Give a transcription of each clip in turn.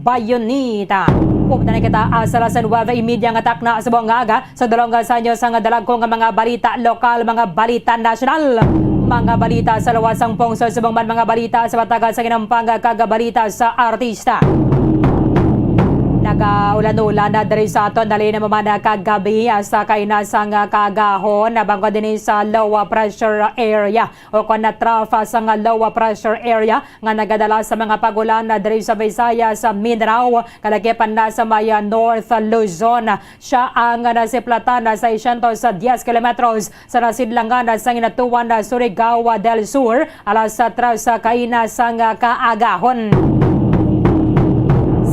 Bayonita. Pupunta na kita sa Lasan Nueva Imedia ng atak na sa buong aga sa dalawang sa inyo sa dalag kong mga balita lokal, mga balita nasyonal. Mga balita sa lawasang pungsod sa buong mga balita sa matagal sa ginampang kagabalita sa artista. Nag-ulan-ulan na diri sa aton dali na mamana kagabi sa kainasang kagahon nabangko din sa low pressure area o kung natrafa sa low pressure area nga nagadala sa mga pagulan na diri sa Visayas sa Mindanao kalagipan na sa maya North Luzon. Siya ang nasiplatan sa 610 kilometros sa nasidlangan sa Inatuan na Surigao del Sur alas 3 sa kainasang kaagahon.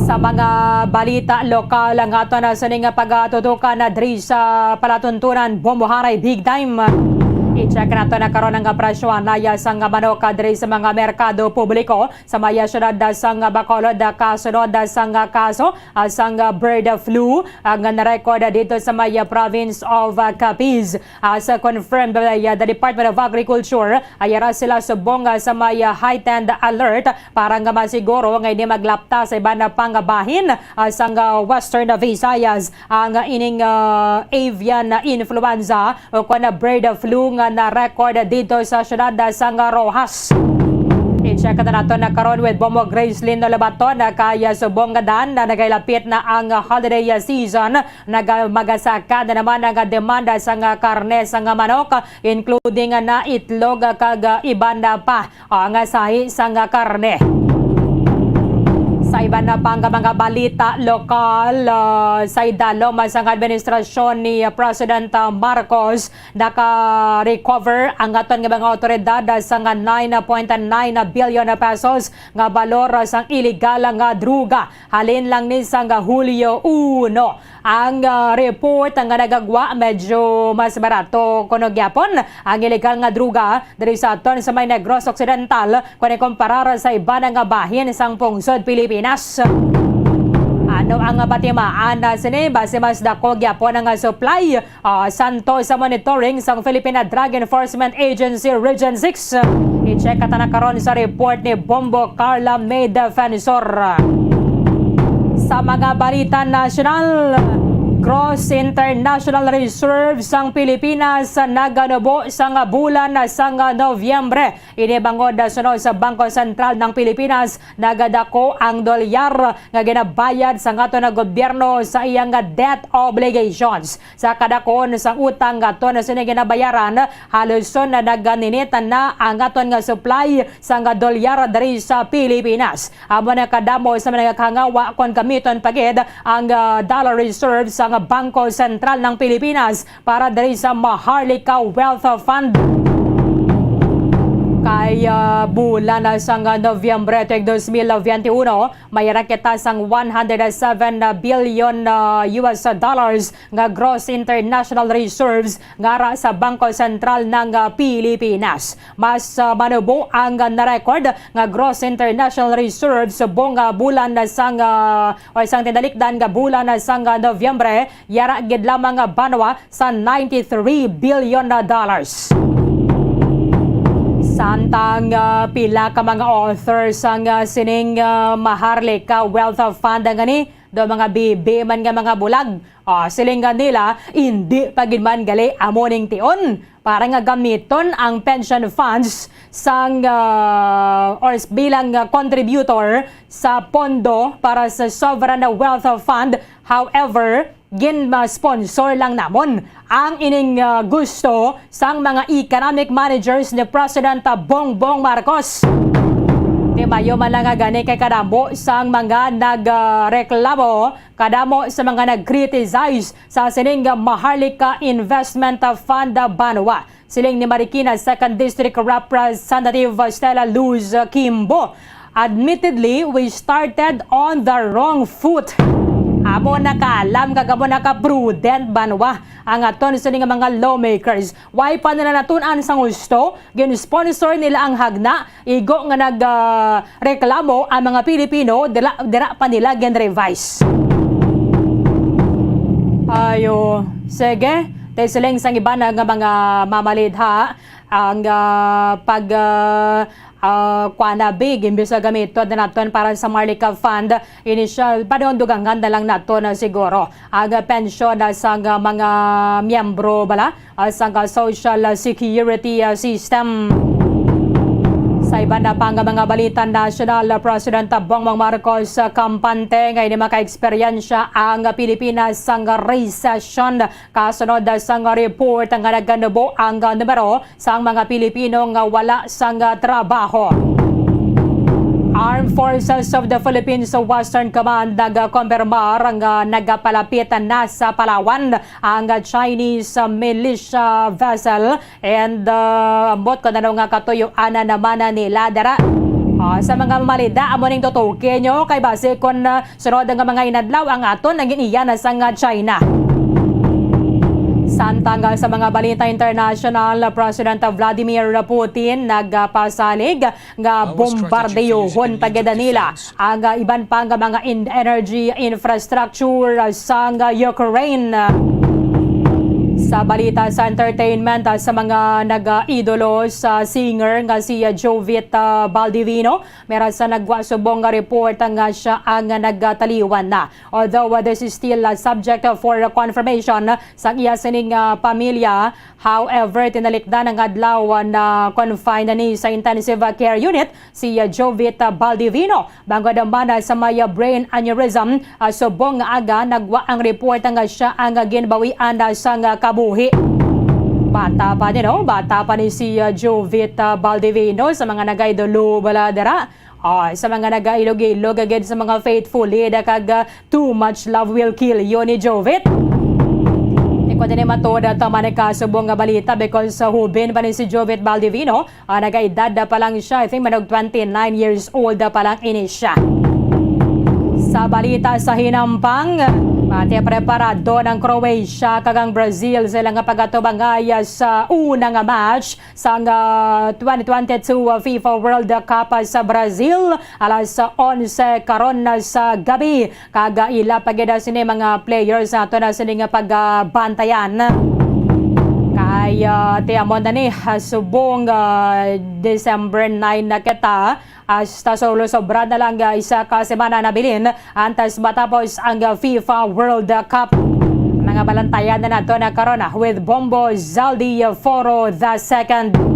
Sa mga balita lokal ang ato na sa ning pagatutukan na diri sa palatuntunan Bomboharay Big Time. I-check nato na karon ang presyo naya sang manok diri sa mga merkado publiko sa maya syudad sang Bacolod kasunod sang kaso sang bird flu ang na-record dito sa maya province of Capiz. Sa confirmed by the Department of Agriculture ayara sila subong sa maya heightened alert para nga masiguro nga hindi maglapta sa iban na pangabahin sang Western Visayas ang ining avian influenza o kuna bird flu nga na record dito sa syudad sang Rojas. I-check na nato na karon with Bombo Gracelyn Labaton na kaya subong dan na nagailapit na ang holiday season. Nagmagasaka na naman ang demanda sang karne sang manok including na itlog kag iban na pa ang sahi sang karne. Sa iba na pang mga balita lokal, sa idalom ang administrasyon ni President Marcos naka-recover ang aton nga mga otoridad sa 9.9 billion pesos nga balor sang illegal nga druga. Halin lang ni sang Hulyo 1. Ang report ang nagagwa medyo mas barato kuno gyapon ang illegal nga druga diri sa aton sa May Negros Occidental kung ikumparar sa iba nga bahin sang pungsod Pilipinas. Ano ang batimaan na sini base mas dako gyapon ang supply santo sa monitoring sang Philippine Drug Enforcement Agency Region 6. I-check ata na karon sa report ni Bombo Carla May Defensor. Sa mga balita nasyonal, Gross International Reserve sang Pilipinas naganubo sang bulan sang Nobyembre. Inibangod sunod sa Bangko Sentral ng Pilipinas nagadako ang dolyar nga ginabayad sa ato na gobyerno sa iyang debt obligations. Sa kadakon sang utang ato na sini ginabayaran halos na naganinitan na ang aton nga supply sang dolyar diri sa Pilipinas. Amo na kadamo sa mga kangawa kon gamiton pagid ang dollar reserve sa Bangko Sentral ng Pilipinas para diri sa Maharlika Wealth Fund. Kaya bulan sang Nobyembre 2021 may raketa sang 107 billion US dollars nga gross international reserves ngara sa Bangko Sentral ng Pilipinas. Mas manubo ang na-record nga gross international reserves subong bulan sang o isang tindalikdan nga bulan sang Nobyembre yara gid lamang banwa sa 93 billion dollars. Samtang pila ka mga authors ang sining Maharlika Wealth Fund ngani do mga bibi man nga mga bulag. Siling nila hindi pagid man gali amoning tion para nga gamiton ang pension funds sang or bilang contributor sa pondo para sa Sovereign Wealth Fund. However, sponsor lang namon ang ining gusto sang mga economic managers ni President Bongbong Marcos. Di mayo man lang gani kay kadamo sang mga nagreklamo, kadamo sa mga nag-criticize sa sining Maharlika Investment Fund Banwa. Siling ni Marikina 2nd District Representative Stella Luz Kimbo. Admittedly, we started on the wrong foot. Amo nakaalam kagamo naka-prudent banwa ang aton sa mga lawmakers. Why pa nila natunan sang gusto, gin-sponsor nila ang hagna, igo nga nagreklamo ang mga Pilipino, dira pa nila gen-revise. Ayo, sige, tayo siling sang iba na nga mga mamalidha ang big imbis na gamiton na naton para sa Marlica Fund initial panahon dugangan na lang nato na siguro ang pensyon sa mga miyembro bala sa social security system. Sa iba na pang mga balita, National President Bongbong Marcos kampante ngayon maka-eksperyensya ang Pilipinas sa recession. Kasunod sa report ang naganubo ang numero sa mga Pilipino nga wala sa trabaho. Armed Forces of the Philippines sa Western Command nagkumpirmar ang nagapalapitan na sa Palawan ang Chinese militia vessel and ambot ko na nga katuyuan naman nila dara. Sa mga malida amo ning tutuki nyo kay base kon sunod ang mga inadlaw ang aton naging iyan sa China. Samtang sa mga balita international, President Vladimir Putin nagpasalig nga bombardeyohon pagada nila ang iban pang mga energy infrastructure sa Ukraine. Sa balita sa entertainment, sa mga nag-idolo sa singer nga si Jovit Baldivino, meron sa nagwasubong nga report nga siya ang nagtaliwan na. Although this is still subject for confirmation sa iya sining pamilya, however, tinalikdan ang adlaw na confined ni sa intensive care unit si Jovit Baldivino. Bangod naman sa may brain aneurysm, subong nga aga nagwa ang report nga siya ang ginbawian sa kabuhi. Bata pa ni si Jovit Baldivino sa mga nagaidolo baladara. Sa mga nagailog-ilog agad sa mga faithful kag too much love will kill you ni Jovit. Ikaw din matoda tama na kasubong nga balita because hubin pa ni si Jovit Baldivino. Nagaedad pa lang siya, I think manog 29 years old pa lang ini siya. Sa balita sa hinampang, pati preparado ng Croatia kagang Brazil sila nga pagatubangay sa unang match sa 2022 FIFA World Cup sa Brazil alas 11 karon na sa gabi. Kagaila pagida sini mga players ato na sini nga pagbantayan. Kaya tiyamon na ni subong December 9 na kita hasta solo sobra na lang isa ka semana na bilin antas matapos ang FIFA World Cup. Mga balantayan na nato na karon with Bombo Zaldi Foro II.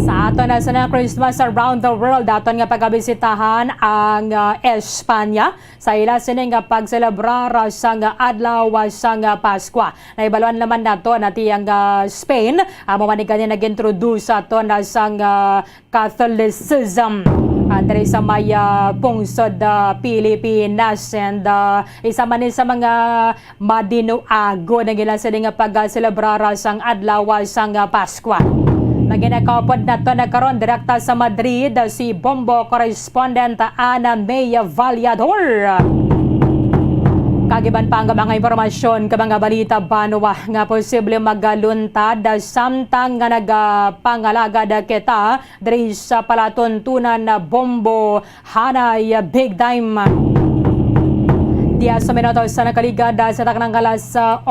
Sa ato na sa Christmas around the world, aton nga pagabisitahan ang Espanya sa ila sining nga pagselebrar sa adlaw sa Pasko. Naibaluan naman nato nati ang Spain, amo man ni nag-introduce ato na sa Catholicism. Andre sa may pungsod Pilipinas and isa man sa mga madinuago na gila sining nga pagselebrar sa adlaw sa Pasko. Maginakapod na ito nagkaroon direkta sa Madrid si Bombo correspondent Ana May Vallador. Kagiban pa ang mga impormasyon ka mga balita banwa nga posible magaluntad samtang nga nagpangalagad kita diri sa palatuntunan na Bombo Hanay Big Time. Diya sa minuto sa nakaligad sa taknang alas 8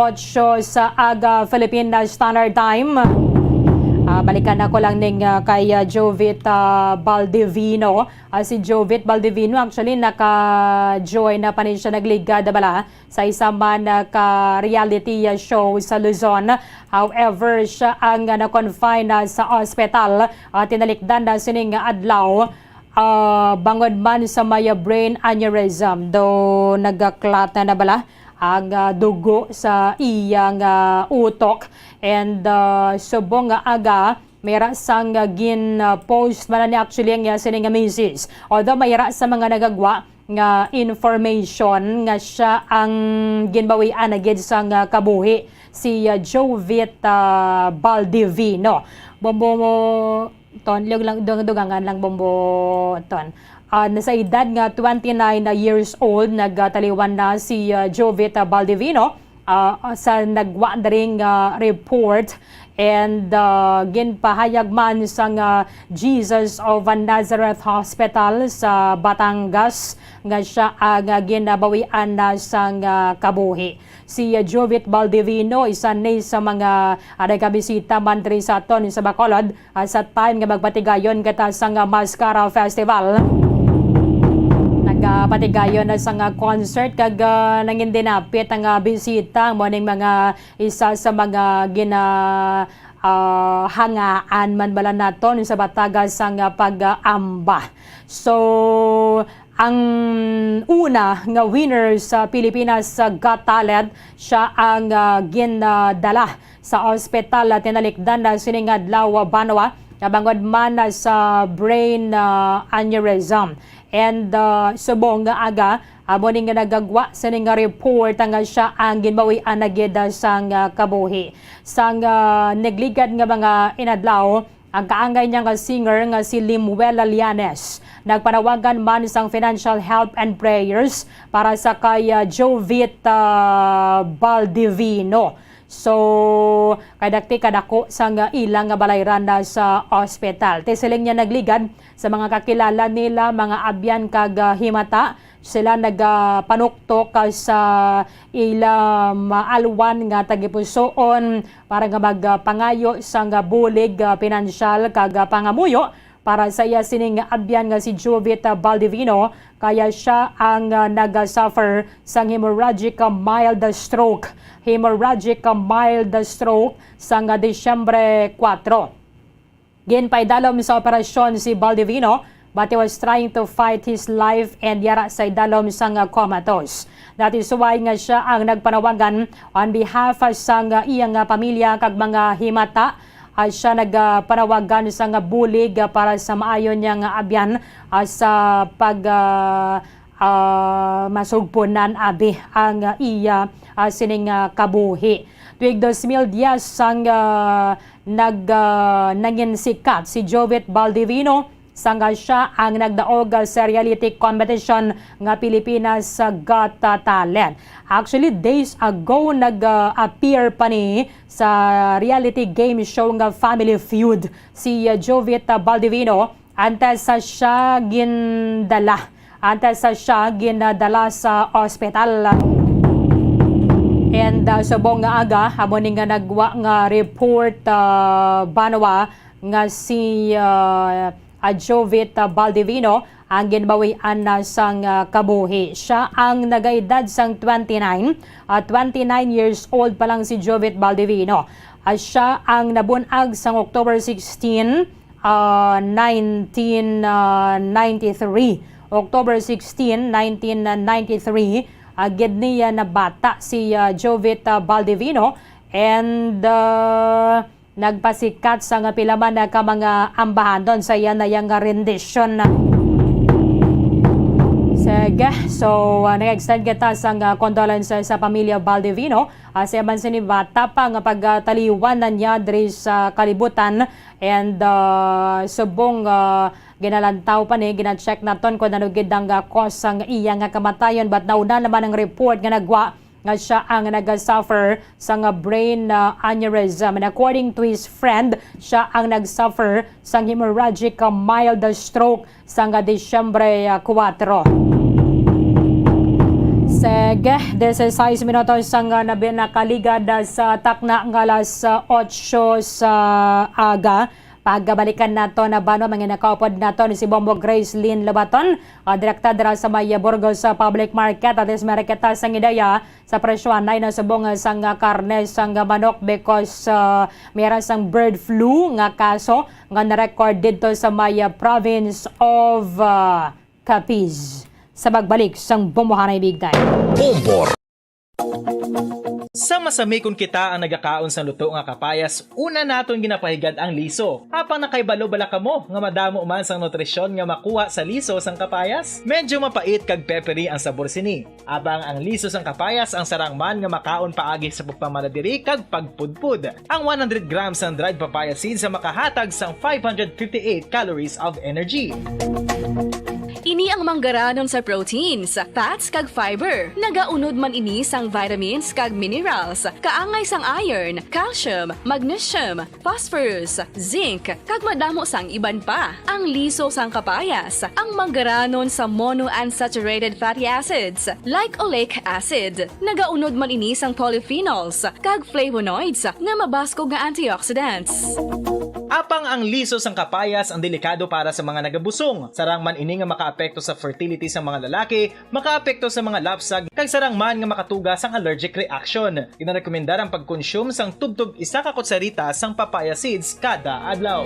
sa aga Philippine Standard Time. Balikan ako lang ning kay Jovit Baldivino. Si Jovit Baldivino actually naka-join na pa rin siya nagligad bala sa isa man ka reality show sa Luzon. However, siya ang na-confine sa hospital. Tinalikdan na sining adlaw. Bangod man sa may brain aneurysm. Do nagaklat na bala ang dugo sa iyang utok and subong nga aga mayra sang gin-post man ni actually ang sining misis. Although mayra sa mga nagagwa nga information nga siya ang ginbawian agad sa kabuhi si Jovit Baldivino. Bombo ton lang dugangan lang bombo ton. Nasa edad nga 29 years old nagtaliwan na si Jovit Baldivino sa nagwa na ring report and ginpahayag man sang Jesus of Nazareth Hospital sa Batangas nga siya ang ginabawian na sang kabuhi. Si Jovit Baldivino isa ni sa mga nagabisita man diri sa aton sa Bacolod sa time nga magpatigayon kata sang Mascara Festival. Patigayon na sa concert kag nangin dinapit ang bisita mo ning mga isa sa mga hangaan man bala naton sa Batagas ang pag-amba. So ang una nga winner sa Pilipinas Got Talent, siya ang ginadala sa ospital at tinalikdan na sining adlaw Banwa nabangod man sa brain aneurysm. And subong nga aga amo ning nagagwa sa ning report nga siya ang ginbawian na gid sang kabuhi. Sang negligad nga mga inadlaw ang kaangay niya nga singer nga si Limuela Lianes nagpanawagan man sang financial help and prayers para sa kay Jovit Baldivino. So, kadako sang ilang balayran na sa ospital. Tesiling niya nagligad sa mga kakilala nila, mga abyan kag himata. Sila nagpanuktok sa ilang alwan nga tagipusoon para nga magpangayo sang bulig pinansyal kag pangamuyo para sa iya sining abyan nga si Jovit Baldivino kaya siya ang nag-suffer sang hemorrhagic mild stroke sang Disyembre 4. Ginpaidalom sa operasyon si Baldivino but he was trying to fight his life and yara sa idalom sang comatose. That is why nga siya ang nagpanawagan on behalf sang iyang pamilya kag mga himata. Siya nagpanawagan sa bulig para sa maayon niyang abyan sa pag masugpunan abi ang iya sining kabuhi. Tuig 2010 sang nangin sikat si Jovit Baldivino sanga siya ang nagdaog sa reality competition nga Pilipinas Got Talent. Actually, days ago nag-appear pa ni sa reality game show nga Family Feud si Jovit Baldivino antes sa siya ginadala sa ospital. And subong nga aga amo ning nga nagwa nga report Banwa nga si Jovit Baldivino ang ginbawian na sang kabuhi. Siya ang nagaedad sang 29 years old pa lang si Jovit Baldivino. Siya ang nabunag sang October 16, 1993. October 16, 1993, agad niya na bata si Jovit Baldivino and nagpasikat sa nga pilaman na ka mga ambahan doon sa yan na yung rendisyon na. Sige, so nag-extend kita sa condolences sa pamilya Baldivino. Sa yaman sinibata pa nga pagtaliwan na niya diri sa kalibutan and subong ginalantaw pa ni, gina-check naton kung nanugid ang cause ang iya nga kamatayon but nauna naman ang report nga nagwa nga siya ang nag-suffer sa brain aneurysm. And according to his friend, siya ang nag-suffer sa hemorrhagic mild stroke sa Disyembre 4. Sige, 16 minutos sang nakaligad sa takna ng alas 8 sa aga. Pagbalikan nato na bano mga nakaupod nato ni si Bombo Grace Lynn Labaton, direktadra sa Maya Burgos sa Public Market at is mariketa sang idaya sa presyoan na subong sang karne sang manok because mayroon sang bird flu nga kaso nga na-record dito sa Maya Province of Capiz. Sa magbalik sang Bumbuhanay Big Time. Bombor. Sa masamikon kita ang nagakaon sa luto nga kapayas, una naton ginapahigad ang liso. Apang nakaibalo bala kamo nga madamo man sang nutrisyon nga makuha sa liso sang kapayas? Medyo mapait kag peppery ang sabor sini. Abang ang liso sang kapayas ang sarang man nga makaon paagi sa pagpamaladiri kag pagpudpud. Ang 100 grams ng dried papaya seeds sa makahatag sang 558 calories of energy. Ini ang manggaranon sa proteins, fats kag fiber. Nagaunod man ini sang vitamins kag minerals, kaangay sang iron, calcium, magnesium, phosphorus, zinc, kag madamo sang iban pa. Ang liso sang kapayas, ang manggaranon sa monounsaturated fatty acids like oleic acid. Nagaunod man ini sang polyphenols kag flavonoids nga mabaskog nga antioxidants. Apang ang liso sang kapayas ang delikado para sa mga nagabusong. Sarang man ini nga makaapekto sa fertility sa mga lalaki, makaapekto sa mga lapsag, kag sarang man nga makatuga sang allergic reaction. Ginarekomendar ang pagkonsume sang tubtog 1 ka kutsarita sang papaya seeds kada adlaw.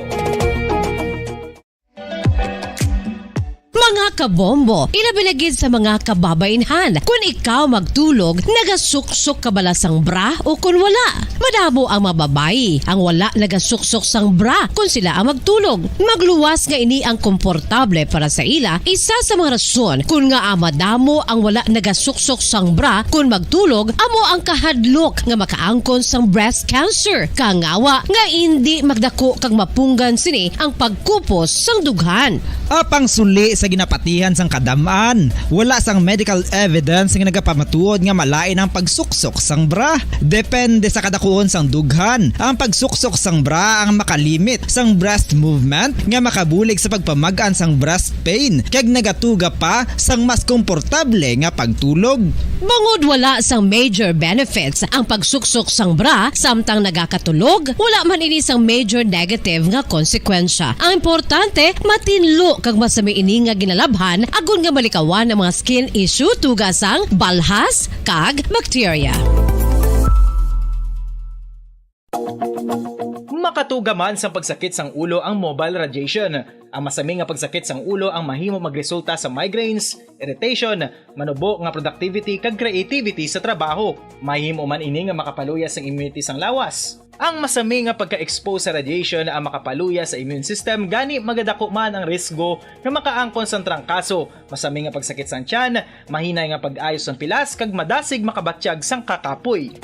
Mga kabombo, ilabinagid sa mga kababainhan. Kung ikaw magtulog, nagasuksok ka bala sang bra o kung wala. Madamo ang mababayi ang wala nagasuksok sang bra kung sila ang magtulog. Magluwas nga ini ang komportable para sa ila. Isa sa mga rason kung nga madamo ang wala nagasuksok sang bra kung magtulog, amo ang kahadlok nga makaangkon sang breast cancer. Kangawa nga hindi magdako kag mapunggan sini ang pagkupos sang dughan. Apang suli sa ginapatihan sang kadamaan, wala sang medical evidence nga nagapamatuod nga malain ang pagsuksok sang bra. Depende sa kadakuon sang dughan. Ang pagsuksok sang bra ang makalimit sang breast movement nga makabulig sa pagpamagaan sang breast pain kag nagatuga pa sang mas komportable nga pagtulog. Bangod wala sang major benefits ang pagsuksok sang bra samtang nagakatulog, wala man ini sang major negative nga konsekwensya. Ang importante, matinlo kag masami ini nga ginalabhan agon nga malikawan ang mga skin issue tugasang balhas kag bacteria. Makatuga man sa pagsakit sang ulo ang mobile radiation. Ang masami nga pagsakit sang ulo ang mahimo magresulta sa migraines, irritation, manubo nga productivity kag creativity sa trabaho. Mahimo man ini nga makapaluya sang immunity sang lawas. Ang masami nga pagka-expose sa radiation ang makapaluya sa immune system, gani magadako man ang risgo nga makaangkon sang trangkaso, masami nga pagsakit sang tiyan, mahinay nga pag-ayos sang pilas kag madasig makabatyag sang kakapoy.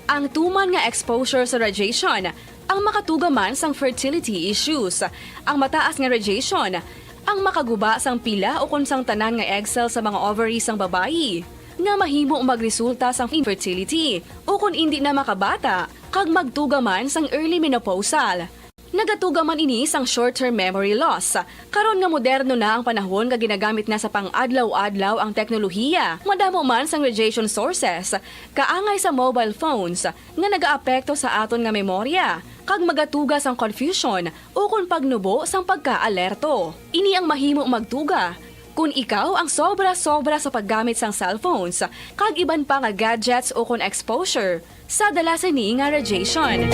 Ang tuman nga exposure sa radiation, ang makatuga man sang fertility issues. Ang mataas nga radiation, ang makaguba sang pila o kung sang tanan nga egg cell sa mga ovaries sang babayi, nga mahimo magresulta sang infertility o kung hindi na makabata, kag magtuga man sang early menopausal. Nagatuga man ini sang short-term memory loss. Karon nga moderno na ang panahon nga ginagamit na sa pang-adlaw-adlaw ang teknolohiya. Madamo man sang radiation sources, kaangay sa mobile phones nga nagaapekto sa aton nga memorya, kag magatuga sang confusion o kung pagnubo sang pagka-alerto. Ini ang mahimo magtuga kung ikaw ang sobra-sobra sa paggamit sang cellphones, kag iban pa nga gadgets o kung exposure sa dalasan ni nga radiation.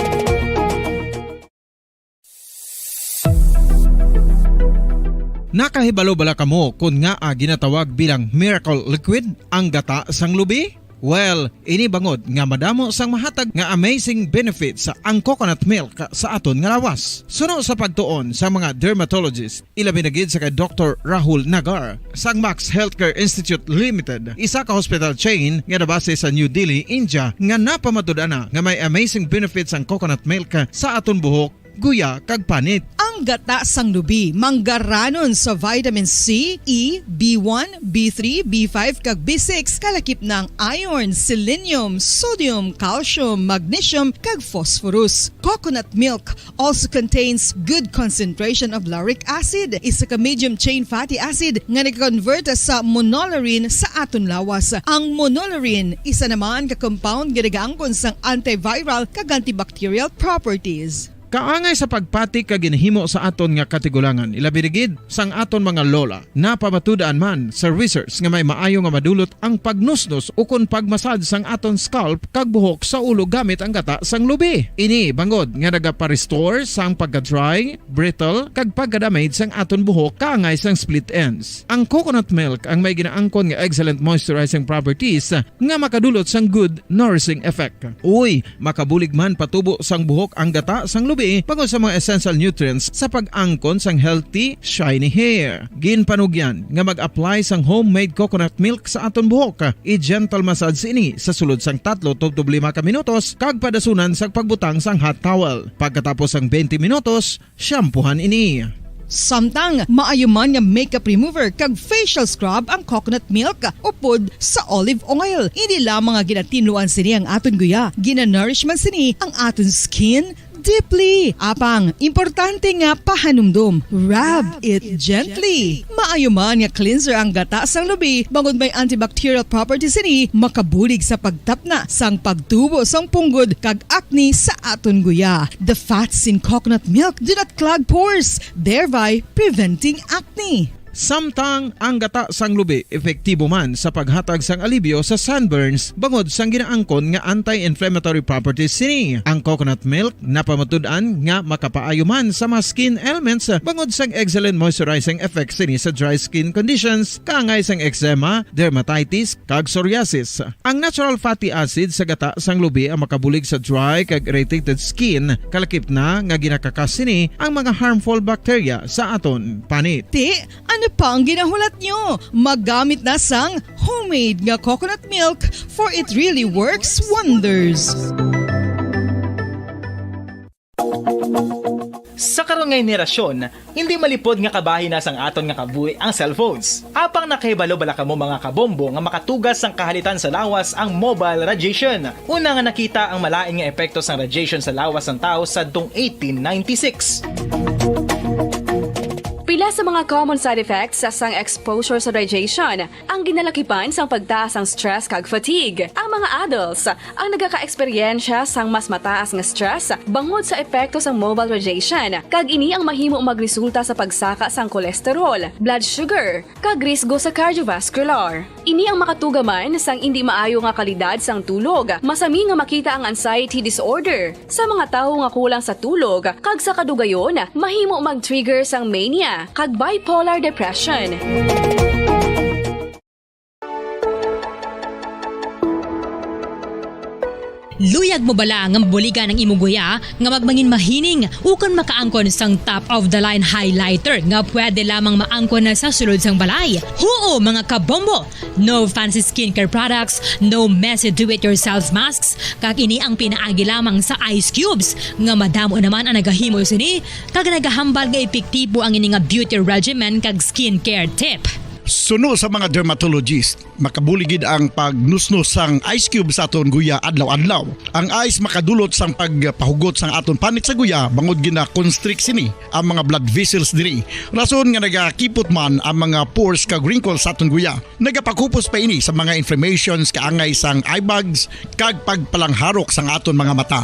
Nakahibalo bala kamo kung nga ginatawag bilang miracle liquid ang gata sang lubi? Well, ini bangod nga madamo sang mahatag nga amazing benefits sa ang coconut milk sa aton nga lawas. Suno sa pagtuon sa mga dermatologist, ilabi na gid sa kay Dr. Rahul Nagar sang Max Healthcare Institute Limited, isa ka hospital chain nga nabase sa New Delhi, India, nga napamatud-ana nga may amazing benefits ang coconut milk sa aton buhok, guya kag panit. Ang gata sang lubi manggaranon sa vitamin C, E, B1, B3, B5 kag B6 kalakip ng iron, selenium, sodium, calcium, magnesium kag phosphorus. Coconut milk also contains good concentration of lauric acid, isa ka medium chain fatty acid nga nag-convert sa monolarin sa aton lawas. Ang monolarin isa naman ka compound nga nagaangkon sang antiviral kag antibacterial properties. Kaangay sa pagpatik kag ginhimo sa aton nga katigulangan, ilabirigid sang aton mga lola, napamatudan man sa research nga may maayo nga madulot ang pagnusnos o kun pagmasad sang aton scalp kag buhok sa ulo gamit ang gata sang lubi. Ini bangod nga nagapa-restore sang pagka-dry, brittle kag pagka-damage sang aton buhok kaangay sang split ends. Ang coconut milk ang may ginaangkon nga excellent moisturizing properties nga makadulot sang good nourishing effect. Uy, makabulig man patubo sang buhok ang gata sang lubi pagod sa mga essential nutrients sa pag-angkon sang healthy, shiny hair. Ginpanugyan nga mag-apply sang homemade coconut milk sa aton buhok. I-gentle massage ini sa sulod sang 3 to 5 ka minutos kag padasunan sa pagbutang sang hot towel. Pagkatapos sang 20 minutos, shampoohan ini. Samtang maayo man nga makeup remover kag facial scrub ang coconut milk upod sa olive oil. Hindi lamang nga ginatinluan sini ang aton guya, ginanourishman sini ang aton skin deeply. Apang, importante nga pahanumdum. Rub it gently. Maayo man nga cleanser ang gata sang lubi, bangod may antibacterial properties ini, makabulig sa pagtapna sang pagtubo sang punggod kag acne sa aton guya. The fats in coconut milk do not clog pores, thereby preventing acne. Samtang ang gata sang lubi epektibo man sa paghatag sang alibyo sa sunburns bangod sang ginaangkon nga anti-inflammatory properties sini. Ang coconut milk napamatud-an nga makapaayo man sa mga skin ailments bangod sang excellent moisturizing effects sini sa dry skin conditions kaangay sang eczema, dermatitis kag psoriasis. Ang natural fatty acid sa gata sang lubi ang makabulig sa dry kag irritated skin, kalakip na nga ginakakas sini ang mga harmful bacteria sa aton panit. Ano pa ang ginahulat nyo? Maggamit na sang homemade nga coconut milk for it really works wonders. Sa karon nga henerasyon, hindi malipod nga kabahin na sang aton nga kabuhi ang cellphones. Apang nakahibalo bala kamo mga kabombo nga makatugas sang kahalitan sa lawas ang mobile radiation. Una nga nakita ang malaing nga epekto sang radiation sa lawas ng tao sadtong 1896. Pila sa mga common side effects sa sang exposure sa radiation ang ginalakipan sang pagtaas ang stress kag fatigue. Ang mga adults ang nagaka-eksperyensya sang mas mataas nga stress bangod sa epekto sang mobile radiation kag ini ang mahimo magresulta sa pagsaka sang kolesterol, blood sugar kag risgo sa cardiovascular. Ini ang makatugaman sang hindi maayo nga kalidad sang tulog. Masami nga makita ang anxiety disorder sa mga tawo nga kulang sa tulog kag sa kadugayon mahimo mag-trigger sang mania kag bipolar depression. Luyag mo bala nga buliga ng imuguya nga magmangin mahining ukon makaangkon sang top of the line highlighter nga pwede lamang maangkon na sa sulod sang balay. Huo mga kabombo! No fancy skincare products, no messy do-it-yourself masks, kag ini ang pinaagi lamang sa ice cubes nga madamo naman ang nagahimo sini kag nagahambal nga epektibo ang ini nga beauty regimen kag skincare tip. Suno sa mga dermatologist, makabuligid ang pagnusnos sang ice cube sa aton guya adlaw-adlaw. Ang ice makadulot sang pagpahugot sang aton panit sa guya bangod gina-constrict sini ang mga blood vessels diri. Rason nga nagakipot man ang mga pores kag wrinkles sa aton guya. Nagapakupos pa ini sa mga inflammations kaangay sang eye bags kag pagpalangharok sang aton mga mata.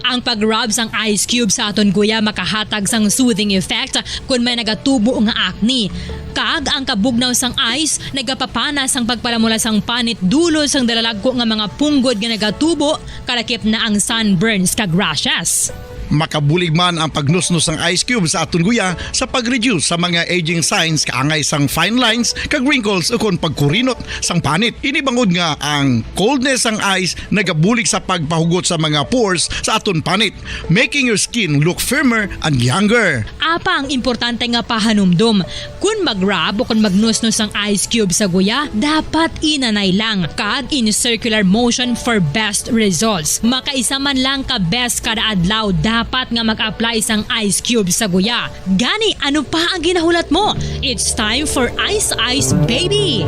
Ang pag-rub sang ice cube sa aton guya makahatag sang soothing effect kung may nagatubo nga acne. Kag ang kabugnaw sang ice nagapapanas ang pagpalamula sang panit dulo sang dalalagko nga mga punggod nga nagatubo kalakip na ang sunburns kag rashes. Makabulig man ang pagnusnos ng ice cube sa aton guya sa pag-reduce sa mga aging signs kaangay sang fine lines kag wrinkles ukon pagkurinot sang panit. Ini bangod nga ang coldness sang ice nagabulig sa pagpahugot sa mga pores sa aton panit, making your skin look firmer and younger. Apa ang importante nga pahanumdum, kung mag-rub o kung magnusnos ang ice cube sa guya, dapat inanay lang kag in circular motion for best results. Makaisa man lang ka best kada adlaw, dapat nga mag-apply sang ice cube sa guya. Gani, ano pa ang ginahulat mo? It's time for Ice Ice Baby!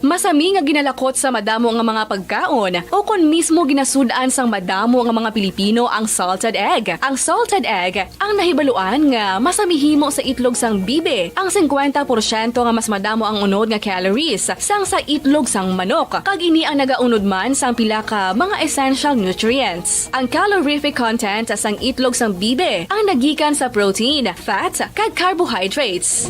Masami nga ginalakot sa madamo nga mga pagkaon o kon mismo ginasudaan sang madamo nga mga Pilipino ang salted egg. Ang salted egg ang nahibaluan nga masamihimo sa itlog sang bibe. Ang 50% nga mas madamo ang unod nga calories sang sa itlog sang manok. Kag ini ang nagaunod man sang pila ka mga essential nutrients. Ang calorific content sang itlog sang bibe ang nagikan sa protein, fat, kag carbohydrates.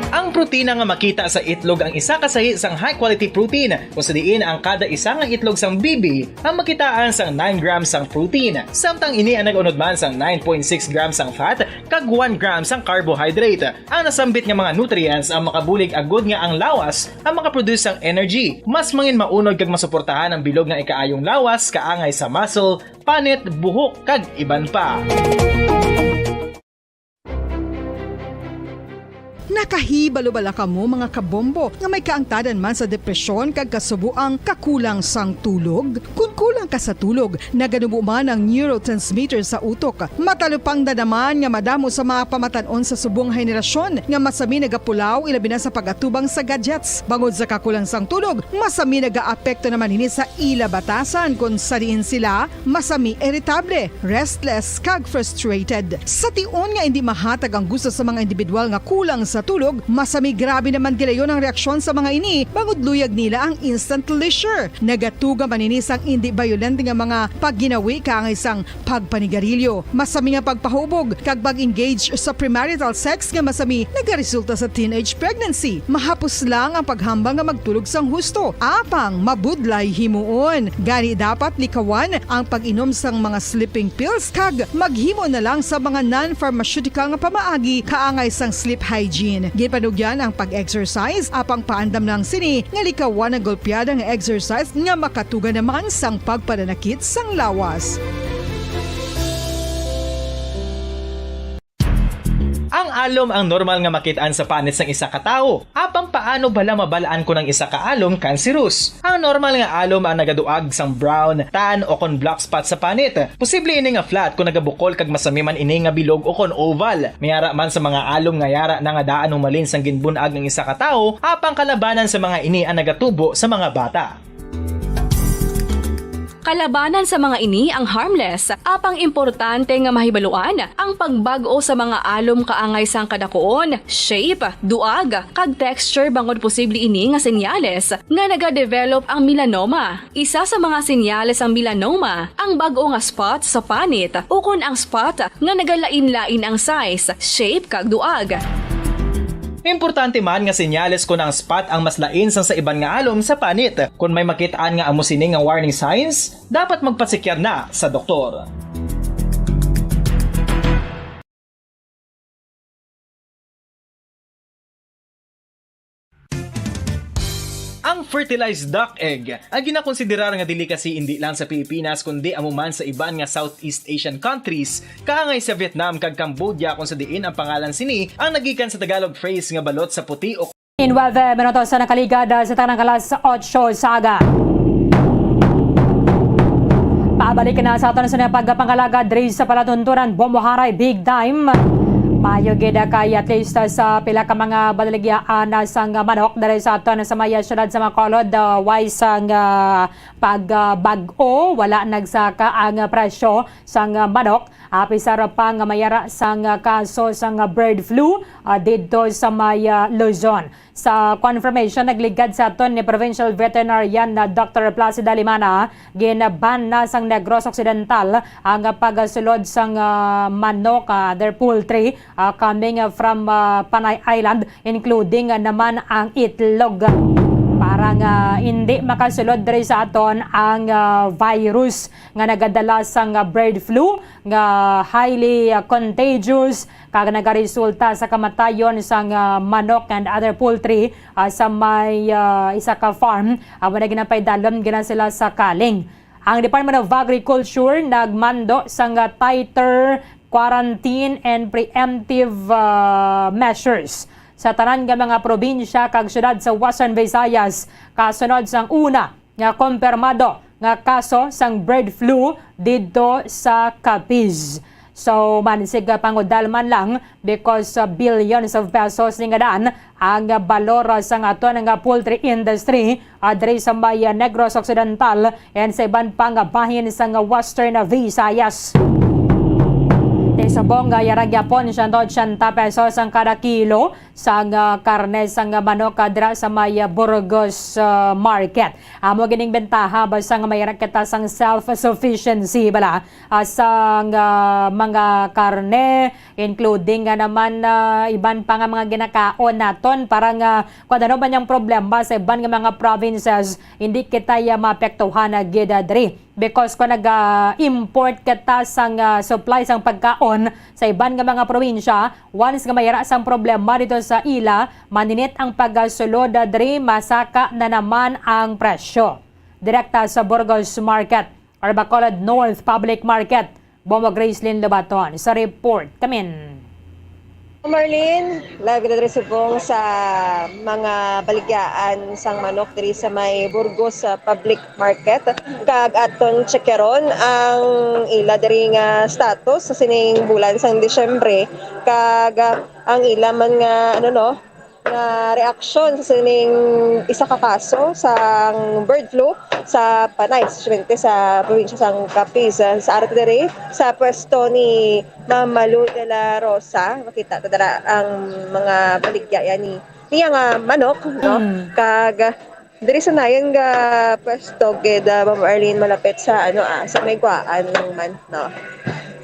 Ang protina nga makita sa itlog ang isa kasahi sang high quality protein kung sa diin ang kada isa nga itlog sang bibi ang makitaan sang 9 grams sang protein. Samtang ini ang nag-unod man sang 9.6 grams sang fat kag 1 gram sang carbohydrate. Ang nasambit nga mga nutrients ang makabulig agud nga ang lawas ang makaproduce sang energy. Mas mangin maunod kag masuportahan ang bilog nga ikaayong lawas kaangay sa muscle, panit, buhok kag iban pa. Nakahibalo bala kamo mga kabombo nga may kaangtadan man sa depresyon kag kasubuang kakulang sang tulog? Kung kulang ka sa tulog, naganubo man ang neurotransmitter sa utok. Matalupang dadaman nga madamo sa mga pamatanon sa subong henerasyon nga masami nagapulaw ilabi na sa pagatubang sa gadgets. Bangod sa kakulang sang tulog, masami nagaapekto naman ini sa ila batasan kung sariin sila masami irritable, restless kag frustrated. Sa tion nga hindi mahatag ang gusto sa mga individual nga kulang sa tulog, masami grabe naman gilayon ang reaksyon sa mga ini bangod luyag nila ang instant leisure. Nagatuga man ini sang hindi violent nga mga pagginawi ka ang isang pagpanigarilyo. Masami nga pagpahubog kag pag-engage sa premarital sex nga masami nagaresulta sa teenage pregnancy. Mahapos lang ang paghambang nga magtulog sang husto. Apang mabudlay himuon. Gani dapat likawan ang pag-inom sang mga sleeping pills kag maghimo na lang sa mga non-pharmaceutical nga pamaagi kaangay sang sleep hygiene. Ginpanugyan ang pag-exercise apang paandam ng sini nga likawan ang golpeada nga exercise nga makatuga naman sang pagpananakit sang lawas. Ang alom ang normal nga makitaan sa panit sang isa ka tawo. Apang paano bala mabalaan ko ng isa ka alom cancerous? Ang normal nga alom ang nagaduag sang brown, tan o kon black spot sa panit. Posible ini nga flat kung nagabukol kag masami man ini nga bilog o kon oval. Mayara man sa mga alom nga yara na nga daan humalin sang ginbunag ng isa ka tawo, apang kalabanan sa mga ini ang nagatubo sa mga bata. Kalabanan sa mga ini ang harmless, apang importante nga mahibaluan ang pagbago sa mga alom kaangay sang kadakuon, shape, duag, kag texture bangod posible ini nga senyales nga nagadevelop ang melanoma. Isa sa mga senyales ang melanoma, ang bago nga spot sa panit o kun ang spot nga nagalain-lain ang size, shape kag duag. Importante man nga senyales kung ang spot ang mas lain sang sa iban nga alom sa panit. Kung may makitaan nga amo sini nga warning signs, dapat magpasikyar na sa doktor. Ang fertilized duck egg ang ginakonsiderar nga delicacy hindi lang sa Pilipinas kundi amuman sa iban nga Southeast Asian countries kaangay sa Vietnam kag Cambodia kung sa diin ang pangalan sini ang nagikan sa Tagalog phrase nga balot sa puti o 9 minutos sa nakaligada sa tanang kalas 8 saga. Pabalik na sa aton sa pagpangalaga diri sa palatuntunan Bomboharay Big Time. Mayo gida kay at least sa pila ka mga balagyaan sang manok diri sa aton sa maya syudad sa Macolod wise sang pagbag-o wala nagsaka ang presyo sang manok apisar pa nga mayara sang kaso sang bird flu didto sa maya Luzon. Sa confirmation nagligad sa aton ni Provincial Veterinarian na Dr. Placida Limana ginaban na sang Negros Occidental ang pagsulod sang manok their poultry coming from Panay Island including naman ang itlog. Parang hindi makasulod diri sa aton ang virus nga nagadala sang bird flu nga highly contagious kag nagaresulta sa kamatayon sang manok and other poultry sa may isa ka farm wala ginapay dalom gina sila sa Kaling. Ang Department of Agriculture nagmando sang tighter quarantine and preemptive measures sa tanan nga mga probinsya kag syudad sa Western Visayas kasunod sang una nga kumpirmado nga kaso sang bird flu didto sa Capiz. So manisig pangudal man lang because billions of pesos nga daan ang balor sang aton nga poultry industry diri sa may Negros Occidental and sa iban pang bahin sang Western Visayas. Sa bongga yaragyapon 180 pesos ang kada kilo sang karne sang manok kadra sa may Burgos market. Amo gining bentaha basta nga may raketa sang self-sufficiency bala sang mga karne including nga naman iban pa nga mga ginakaon naton para nga kung ano ba niyang problema sa iban nga mga provinces hindi kita maapektuhan na gida diri. Because kung nag-import kita sang supply sang pagkaon sa iban nga mga probinsya, once nga mayara sang problema dito sa ila, maninit ang pagsulod diri masaka na naman ang presyo. Direkta sa Burgos Market or Bacolod North Public Market, Bombo Gracelyn Lobaton sa report. Kamin. Marlene, live na diri subong sa mga baligyaan sang manok diri sa may Burgos sa public market. Kag aton checkeron ang ila diri nga status sa sining bulan sang Disyembre. Kag ang ila man nga nga reaksyon sa sining isa ka kaso sa bird flu sa Panay, especially sa probinsya sang Capiz. Sa arte diri sa pwesto ni Ma'am Malu de la Rosa, makita ta dara ang mga baligya ni niya nga manok, no? Kag diri sa nayon nga pwesto gid Ma'am Arlene malapit sa sa may guaan man, no.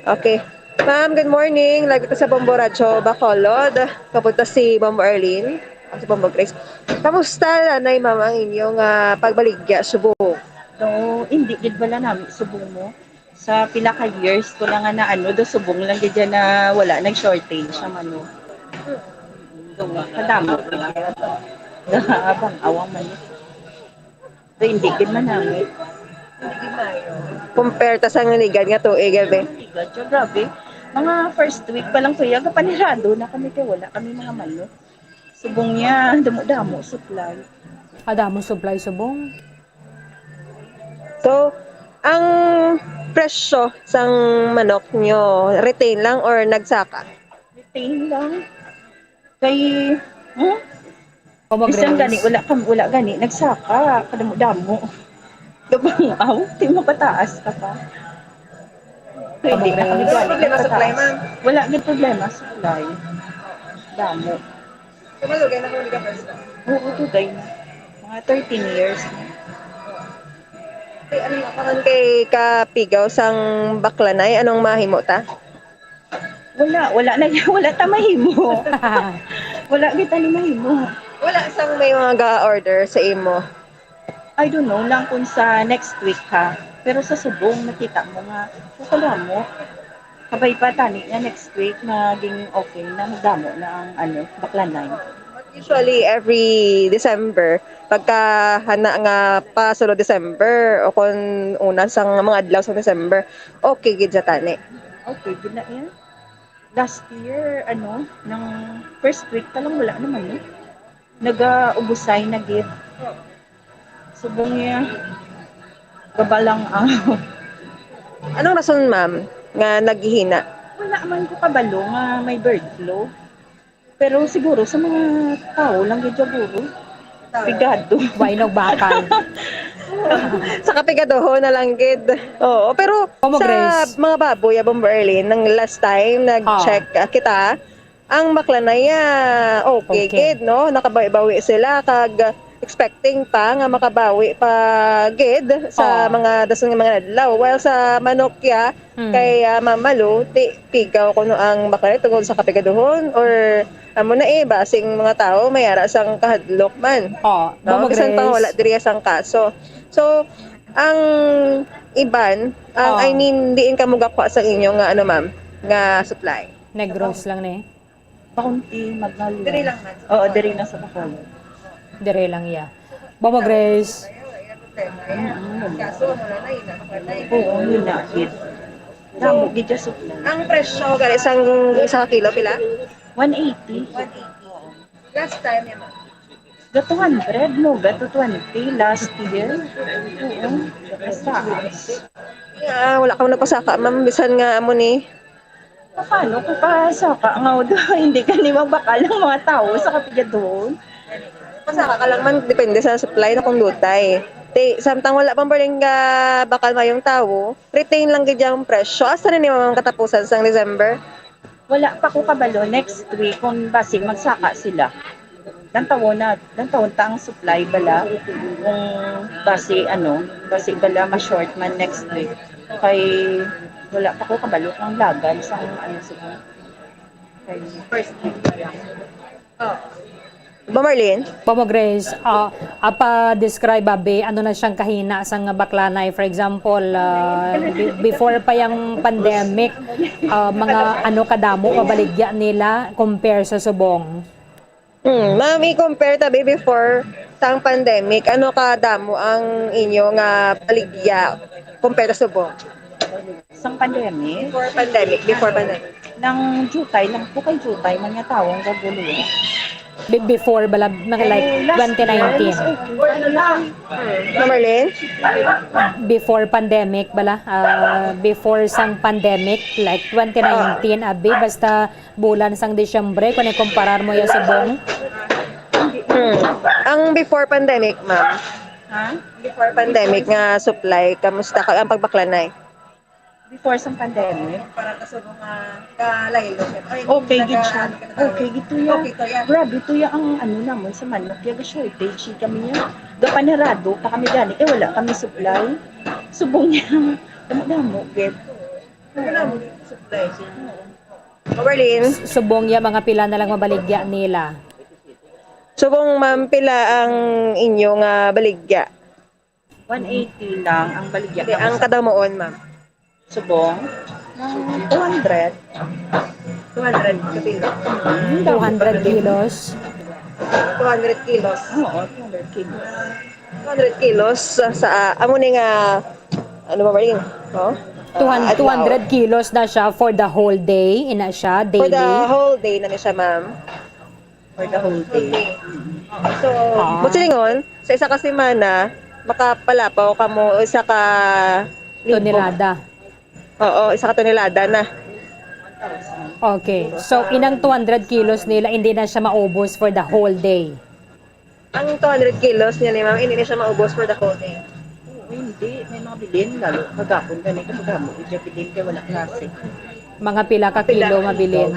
Okay. Ma'am, good morning. Lagi ko sa Bombo Radyo Bacolod. Kapunta si Bombo Arlene. Si Bombo Grace. Kamusta nanay ma'am ang inyong pagbaligya subong? No, hindi gid wala namin subong mo. Sa pila ka years ko lang nga na do subong lang gid na wala nag-shortage sa mano. Kadamo. Abang awang man. So, hindi gid man namin. Compare ta sa nganigan nga tuig gabi. Grabe. Mga first week pa lang kuya, kapanirado na kami kay wala kami mga manok. Subong niya, damo-damo supply. Adamo supply subong. So, ang presyo sang manok nyo, retain lang or nagsaka? Retain lang. Kay, Bombo isang Grace. gani, wala gani, nagsaka, kadamo-damo. Gabangaw, di mapataas ka pa. Hindi na kami gani. Problema supply, ma'am? Wala gid problema supply. Damo. Kumalugay na kung ka presyo. Oo, tugay na. Mga 13 years na. Ano naman kay kapigaw sang baklanay, anong mahimo ta? Wala ta mahimo. Wala gid ta ni mahimo. Wala sang may mga ga-order sa imo. I don't know lang kung sa next week ha. Pero sa subong nakita mo nga wala mo. Kabay pa tani nga next week naging okay na magdamo na ang baklanay. Usually every December, pagka hana nga pa solo December o kung una sang mga adlaw sa December, okay gid sa tani. Okay, gid na yan. Last year, nang first week pa lang wala naman nag-ubusay na gid. Subong niya, gabalang ang... Anong rason ma'am nga naghihina? Wala man ko kabalo nga may bird flu. Pero siguro sa mga tao lang gid siguro. Pigado. Wainog bakal. Sa kapigadoho na lang gid. Oo, pero Bombo sa Grace. mga baboy, Bombo Arlene, nang last time nag-check kita, ang baklanay okay gid, no? Nakabawi sila kag expecting pa nga makabawi pa gid sa mga dason nga mga adlaw. While sa manokya kay Mamalu, pigaw kuno ang baklanay tungod sa kapigadohon or amo na basing mga tao mayara sang kahadlok man. Bombo Bisan pang wala diri sang kaso. So, ang iban, I mean, diin ka mugakwa sa inyo nga ma'am, nga supply. Negros lang ni. Pakunti, magnalu. Diri lang man. Oo, diri na sa Bacolod. Dire lang ya. Bombo Grace. Kaso wala na Oo, yun na gid. Damo gid sa supply. Ang presyo gali isang kilo pila? 180. 180. Last time ma'am. Gato 100, no? Gato 20 last year. Oo. Taas. Wala ka mo nagpasaka, ma'am. Bisan nga amo ni. Paano ko pa saka nga do hindi ka ni magbakal ng mga tao sa kapigadon? Pasaka ka lang man, depende sa supply na kung lutay. Samtang wala pang baling bakal mayong tao, retain lang gid yung presyo. Asa na ni mga katapusan sang December? Wala pa ko kabalo next week kung basing magsaka sila. Dan taon ta ang supply bala kung basi bala ma-short man next week. Kay wala pa ko kabalo ang lagan sa siguro. Kay first week pa lang. Ba Marlene? Bombo Grace, apa-describe be, ano na siyang kahina sa nga baklanay. For example, before pa yung pandemic, mga kadamo mabaligya nila compare sa subong. Ma'am, i-compare tabi before sang pandemic, ano kadamo ang inyo nga baligya compare sa subong? Sang pandemic? Before pandemic. Nang jutay lang po kay jutay man nga tawong kagulo. Before bala, mga like 2019. Marlene? Before pandemic bala, before sang pandemic like 2019 abi basta bulan sang Disyembre kung ikumparar mo yung subong. Ang before pandemic, ma'am. Ha? Before pandemic nga supply, kamusta ka ang pagbaklanay? Before sa pandemic. Para kaso mga kalaylo. Okay, gid siya. Okay, gito ya. Grabe, ito ya ang ano naman sa manok. Yaga shortage kami niya. Gapanarado pa kami gani. Wala kami supply. Subong niya. Damo-damo, gid. Wala mo supply. Marlene? Subong ya mga pila na lang mabaligya nila. Subong ma'am, pila ang inyong baligya? 180 lang ang baligya. Ang kadamoon, ma'am? Subong? 200. 200 kapilo. 200 kilos. 200 kilos. Oo, 200 kilos. 200 kilos sa amo ni nga ano ba Marlene? Oh? 200 kilos na siya for the whole day, ina siya For the daily. whole day na ni siya, ma'am. For the whole day. So, busilingon, sa isa ka semana, makapalapaw ka mo isa ka Tonelada. Oo, isa ka tonelada na. Okay. So, inang 200 kilos nila, hindi na siya maubos for the whole day. Ang 200 kilos niya ni ma'am, hindi na siya maubos for the whole day. Oo, hindi. May mga bilin. Lalo, magapon ganito. Magamo. Ija bilin kaya wala klase. Mga pila ka kilo mabilin.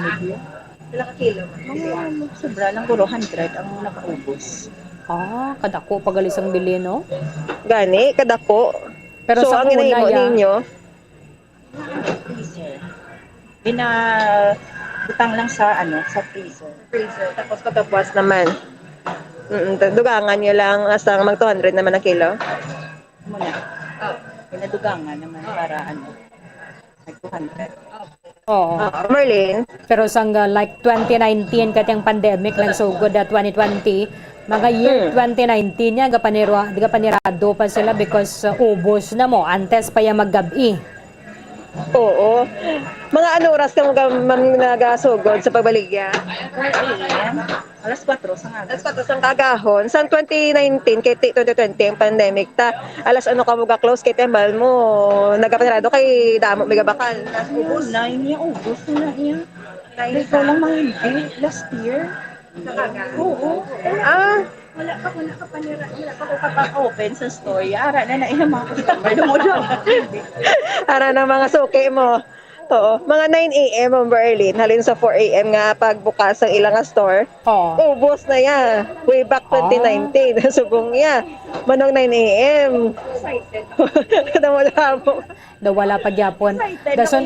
Pila ka kilo? Mga sobra lang. Puro 100 ang nakaubos. Kadako pagalisang bilin, no? Gani, kadako. Pero so, sa ang una inahimo ya, ninyo, Freezer. Utang lang sa sa freezer. freezer, tapos pagkabuas naman. Dugangan nyo lang asang mag 200 naman ang kilo. Muna. Pinadugangan naman para mag 200. oo. Marlene, Pero sang like 2019 katiyang pandemic lang so good at 2020, mga year 2019 niya gapanirado pa sila because ubos na mo antes pa yung maggabi. oo. Mga ano oras ka nagasugod sa pagbaligya? 4 a.m. Alas 4 sa nga. Alas 4 sang kagahon. Sang 2019, kay 2020 ang pandemic ta. Alas ano ka mo close kay tembal mo. Nagapanirado kay damo may gabakal. Ubus na niya. Ubus na niya. Ikaw lang mga hindi. Last year. Oo. Wala ka panira. Wala ka kapag-open sa store. Ara na na mga customer. Lumulong. Ara ng mga suki mo. Oo. Mga 9 a.m. ang Berlin. Halin sa 4 a.m. nga pagbukas ang ilang store. Oo. Ubos na yan. Way back 2019. Subong niya. Manong 9 a.m. Kadamo-damo. Daw wala pa gyapon. Dason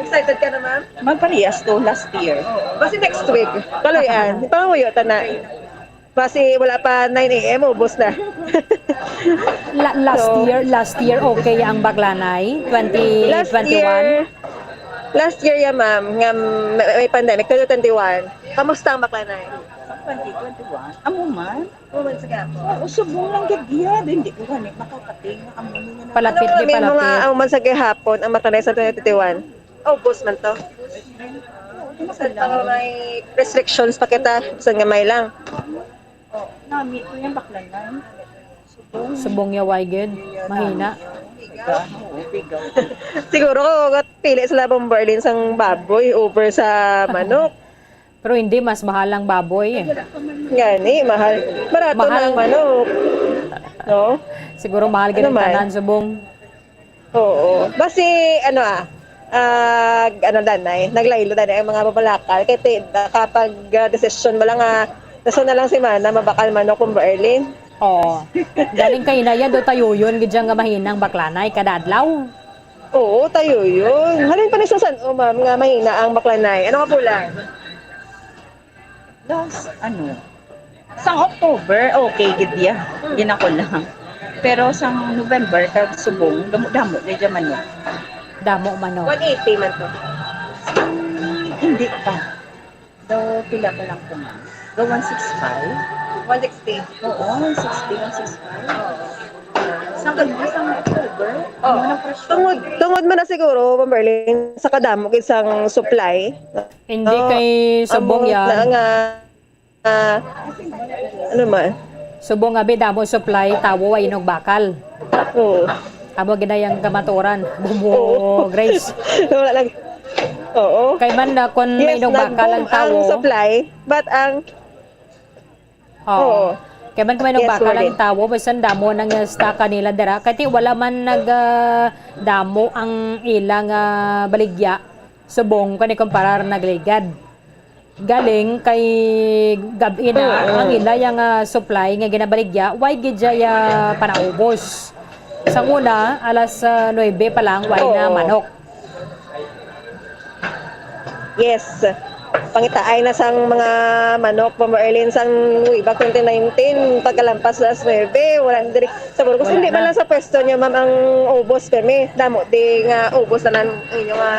Excited ka na, ma'am? Magparehas to last year. Basi next week. Kaloyan. Panguyo ta na. Basi wala pa 9 a.m. Ubos na. last year okay ang Baglanay 2021. Last year ya ma'am, nga may pandemic 2021. Kamusta ang Baklanay? 2021. Amo man. Woman sa gapo. Subong lang gagya. Hindi ko ganit makakating. Amo niya na. Palapit Ano di kami mga palapit. ang man sa gihapon ang Baklanay sa 2021? Ubos man to. Saan pa may restrictions pa kita? Saan nga may lang? Nami ko yung baklanay. Subong ya wayged, mahina. Bigaw. Siguro ko pili sa labang Berlin sang baboy over sa manok. Pero hindi mas mahal ang baboy. Gani, mahal. Barato Mahal. na ang manok. No? Siguro mahal ganun Ano man? tanan subong. Oo. Basi, danay, naglaylo danay ang mga babalakal. Kaya kapag desisyon mo lang naso na lang si Mana, mabakal manok kung Berlin. Oo. Galing kay na yan do tayo yun gidyang nga mahinang Baklanay kada adlaw. Oo, tayo yun. Halin pa ni Susan, ma'am, nga mahina ang Baklanay. Ano ka pula? Last, sang October, okay, gidya. Ginako lang. Pero sang November, kag subong, damo-damo, medyo manok. Damo manok. 180 man to. Hindi pa. Do, pila pa lang ko man. Do, 165. 160. Oo, 160, 165. Isang October? Oh, tungod mo na siguro, Pamberlin, sa kadamo isang supply. Hindi kay subong Amo yan. na nga, ano man? Subong nga bidamo supply, tawo ay inog bakal. Oo. Amo ginayang kamaturan. Bumo Grace. Wala lang. Oo. Kay man na kung may inog bakal ang nag-boom ang tawo. supply, but ang Oo. Oo. Kaya man kami nagbakal Yes, ang tawo, basan damo ng stock kanila dira. Kati wala man damo ang ilang baligya. Subong kani kumparar nagligad. Galing kay gabi na ang ila yung supply nga ginabaligya, why gidya panaubos. Sa una, alas 9 pa lang, why na Oo. manok. yes, pangitaay na sang mga manok Pamberlin sang Wibak 2019 pagkalampas alas 9, wala na diri sa Burgos. Wala Hindi na. man lang sa pwesto niya ma'am ang ubos permi. Damo di nga ubos na nan inyo nga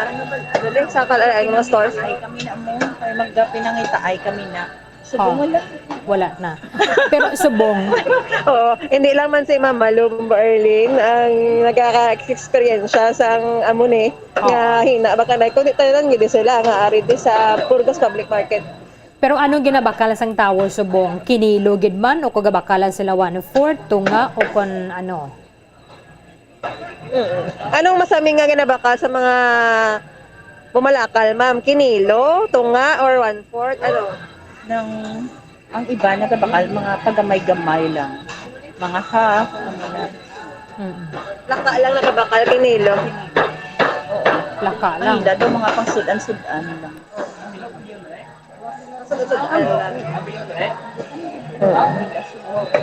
dili sa kalaan mga stores. Ay kami na mo, kaya magdapinangitaay kami na. So, Oh. Wala na. Pero subong, Oo, hindi lang man si Mama Lu Pamberlin ang nagaka-experiensya sang amon nga hina baka na kundi tanan gid sila nga ari di sa Burgos Public Market. pero anong ginabakalan sang tawo subong? Kinilo gid man o kagabakalan sila 1/4 tunga o kon ano? Anong masami nga ginabaka sa mga bumalakal, ma'am? Kinilo, tunga, or 1/4? Ano? Ang iba nagabakal mga pagamay-gamay lang. Mga half, mga Laka lang nakabakal, kinilo. Laka lang. Manila daw mga pang sudan-sudan lang.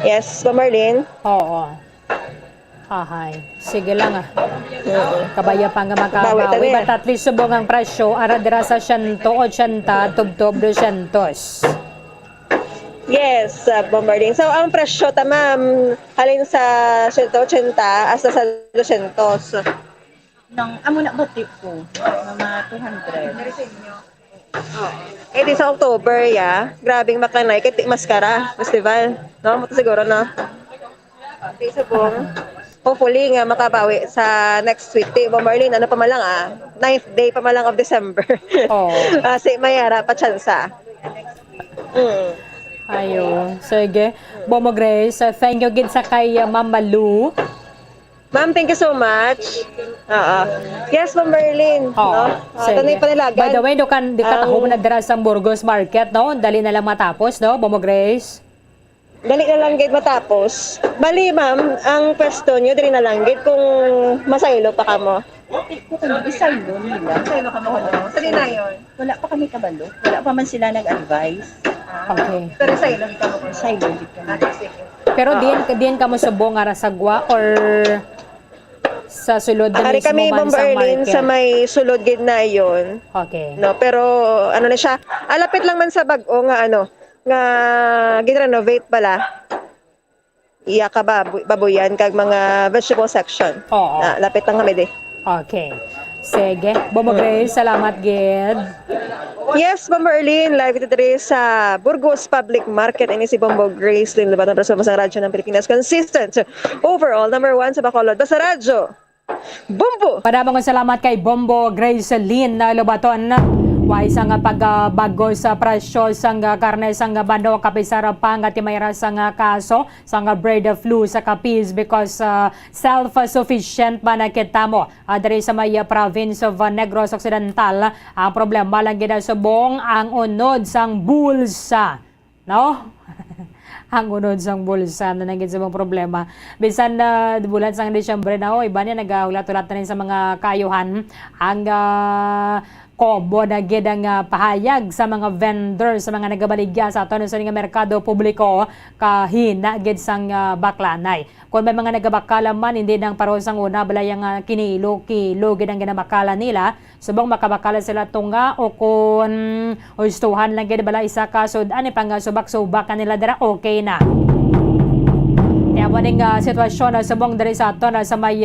Yes, Pamberlin? Oo. Ahay. Sige lang Kabaya pa nga Bawi makabawi. tabi. But at least subong ang presyo, ara dira sa 180, tubtob 200. Yes, Pamberlin. So, ang presyo, ma'am, halin sa 180 hasta sa 200. Nang amo na ba tipo? Mga 200. Eh, di sa October, grabing makanay, kay Maskara Festival. No? Muto siguro, no? Okay, subong. Hopefully nga makabawi sa next week. Pamberlin, ano pa malang 9th day pa malang of December. Oo. Kasi mayara pa tsansa. Ayo. Sige. Bomo Grace, thank you gid sa kay Ma'am Malu. Ma'am, thank you so much. Yes, Pamberlin. Oo. Tanay panilagan. By the way, di ka taho na dira sa Burgos Market, no? Dali na lang matapos, no? Bomo Grace. Dali na lang gid matapos. Bali, ma'am, ang pwesto nyo, dali na lang gid kung masaylo pa kamo. Isaylo nila. Isaylo ka mo. Dali na yun. Wala pa kami kabalo. Wala pa man sila nag-advise. Okay. Pero saylo ka mo. Isaylo dito na. Pero diyan ka mo subong ara sagwa or sa sulod na Ari mismo kami, man sa Pamberlin, market. sa may sulod gid na yon. Okay. No, pero ano na siya, alapit lang man sa bag-o nga nga gin-renovate pala. Iya ka baboyan kag mga vegetable section. Oo. Lapit lang kami di. Okay. Sige. Bomo Grace, salamat gid. Yes, Pamberlin, live ito diri sa Burgos Public Market. Ini si Bombo Grace, Lin Lubatan, Rasuma sa radyo ng Pilipinas. Consistent. Overall, number 1 sa Bacolod. Basta radyo. Bombo! Padamang salamat kay Bombo Grace Lynn na Lubaton. Why sang pagbago sa presyo sang karne sang bando kapisar pa nga timayra sang kaso sang bird flu sa kapis because self-sufficient man kita mo diri sa may province of Negros Occidental. Ang problema lang gid subong ang unod sang bulsa, no? Ang unod sang bulsa na naging sa mga problema. Bisan na bulan sang Disyembre na iba niya nagahulat-ulat na rin sa mga kayuhan ang kombo na gid ang pahayag sa mga vendor sa mga nagabaligya sa aton sa nga merkado publiko kahina gid sang baklanay. Kung may mga nagabakala man hindi nang paros ang una balay ang kinilo gid ang ginabakala nila subong makabakala sila tunga o kung gustuhan lang gid balay isa ka sud ani pang subak-subak kanila dira okay na. Tiyawaning sitwasyon sa buong diri sa aton sa may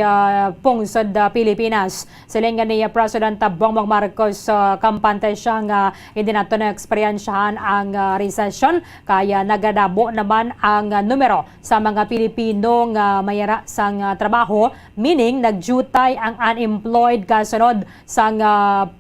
pungsod Pilipinas. Siling ni President Bongbong Marcos kampante siya nga hindi nato na eksperyensyahan ang recession kaya nagadabo naman ang numero sa mga Pilipino nga mayara sang trabaho, meaning nagjutay ang unemployed kasunod sang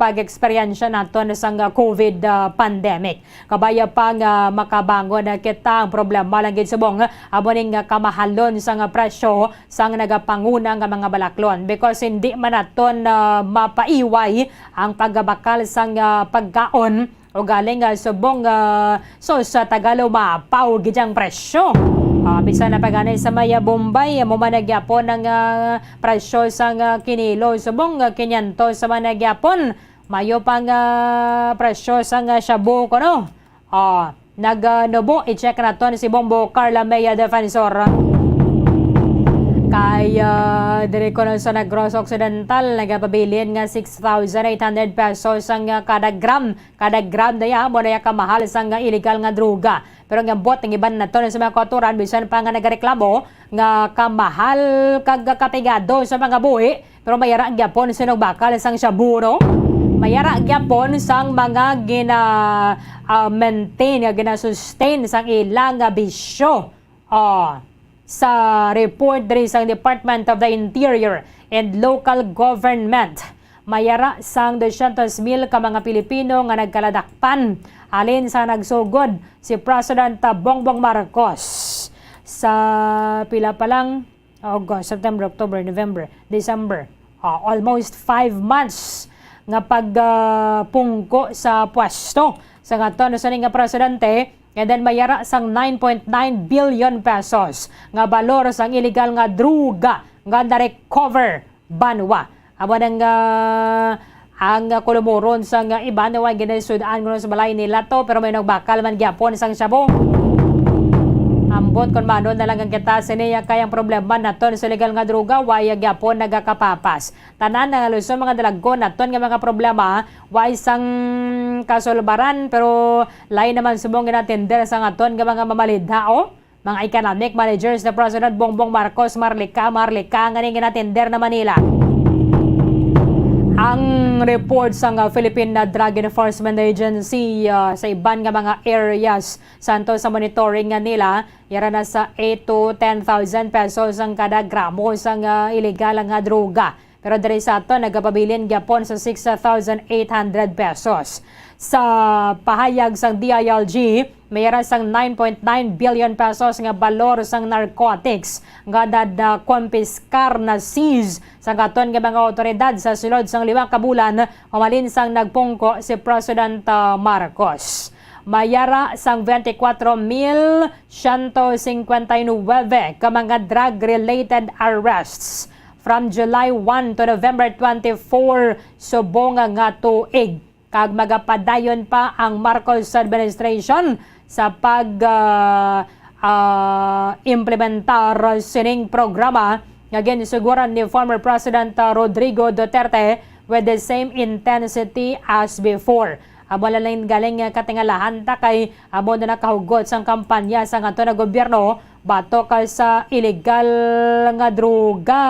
pag-eksperyensya naton sang COVID pandemic. Kabaya pang makabangon kita ang problema lang gid subong aboning kamahalon sa presyo sang nagapanguna nga mga balaklon because hindi man naton mapaiway ang pagbakal sang pagkaon o galing subong sa Tagalog mapaw gid ang presyo. Bisan na paganay sa Maya Bombay, mo managyapon ng presyo sang kinilo subong 500 sa managyapon. Mayo pang presyo sang shabu ko no. Nagnubo, i-check naton si Bombo Carla Maya Defensor. Kaya dire ko sa Negros Occidental, nagapabilin nga 6,800 pesos ang kada gram. Kada gram daya mo na kamahal sang illegal nga droga. Pero nga bot ng iban naton sa mga kauturan, bisan pa nga nagareklamo nga kamahal kag kapigado sa mga buhi. Pero mayara gyapon sinog bakal sang shabu no. Mayara gyapon sang mga maintain nga gina-sustain sang ilang bisyo. Sa report diri sang Department of the Interior and Local Government, mayara sang 200,000 ka mga Pilipino nga nagkaladakpan alin sa nagsugod si President Bongbong Marcos sa pila pa lang August, September, October, November, December. Almost 5 months nga pagpungko sa pwesto sa ngaton sa nga presidente, and then mayara sang 9.9 billion pesos nga balor sang illegal nga droga nga na-recover banwa. Amo nang ang kulumuron sang iban wa ginasudan ngono sa balay nila to pero may nagbakal man gyapon sang shabu. Ambot kon mano na lang ang kita siniya kayang problema naton sa legal nga droga waya gyapon nagakapapas. Tanan nga Luzon mga dalaggon naton nga mga problema way sang kasulbaran pero lain naman subong ginatender sa aton nga mga mamalidhao. Mga economic managers na President Bongbong Marcos Marlica nga ning ginatender na Manila. Ang report sa Philippine Drug Enforcement Agency sa iban nga mga areas santo sa monitoring nga nila yara na sa 8 to 10,000 pesos ang kada gramo sa illegal nga droga. Pero diri sa ato nagapabilin gyapon sa 6,800 pesos. Sa pahayag sang DILG, mayara sang 9.9 billion pesos nga balor sang narcotics nga confiscar na seize sa katon nga mga otoridad sa sulod sang 5 ka bulan humalin sang nagpungko si President Marcos. Mayara sang 24,159 ka mga drug-related arrests from July 1 to November 24 subong nga tuig. Kag magapadayon pa ang Marcos administration sa implementar sining programa nga ginsuguran ni former President Rodrigo Duterte with the same intensity as before. Amo lang galing katingalahan ta kay amo na nakahugot sang kampanya sa ngato na gobyerno batok sa illegal nga droga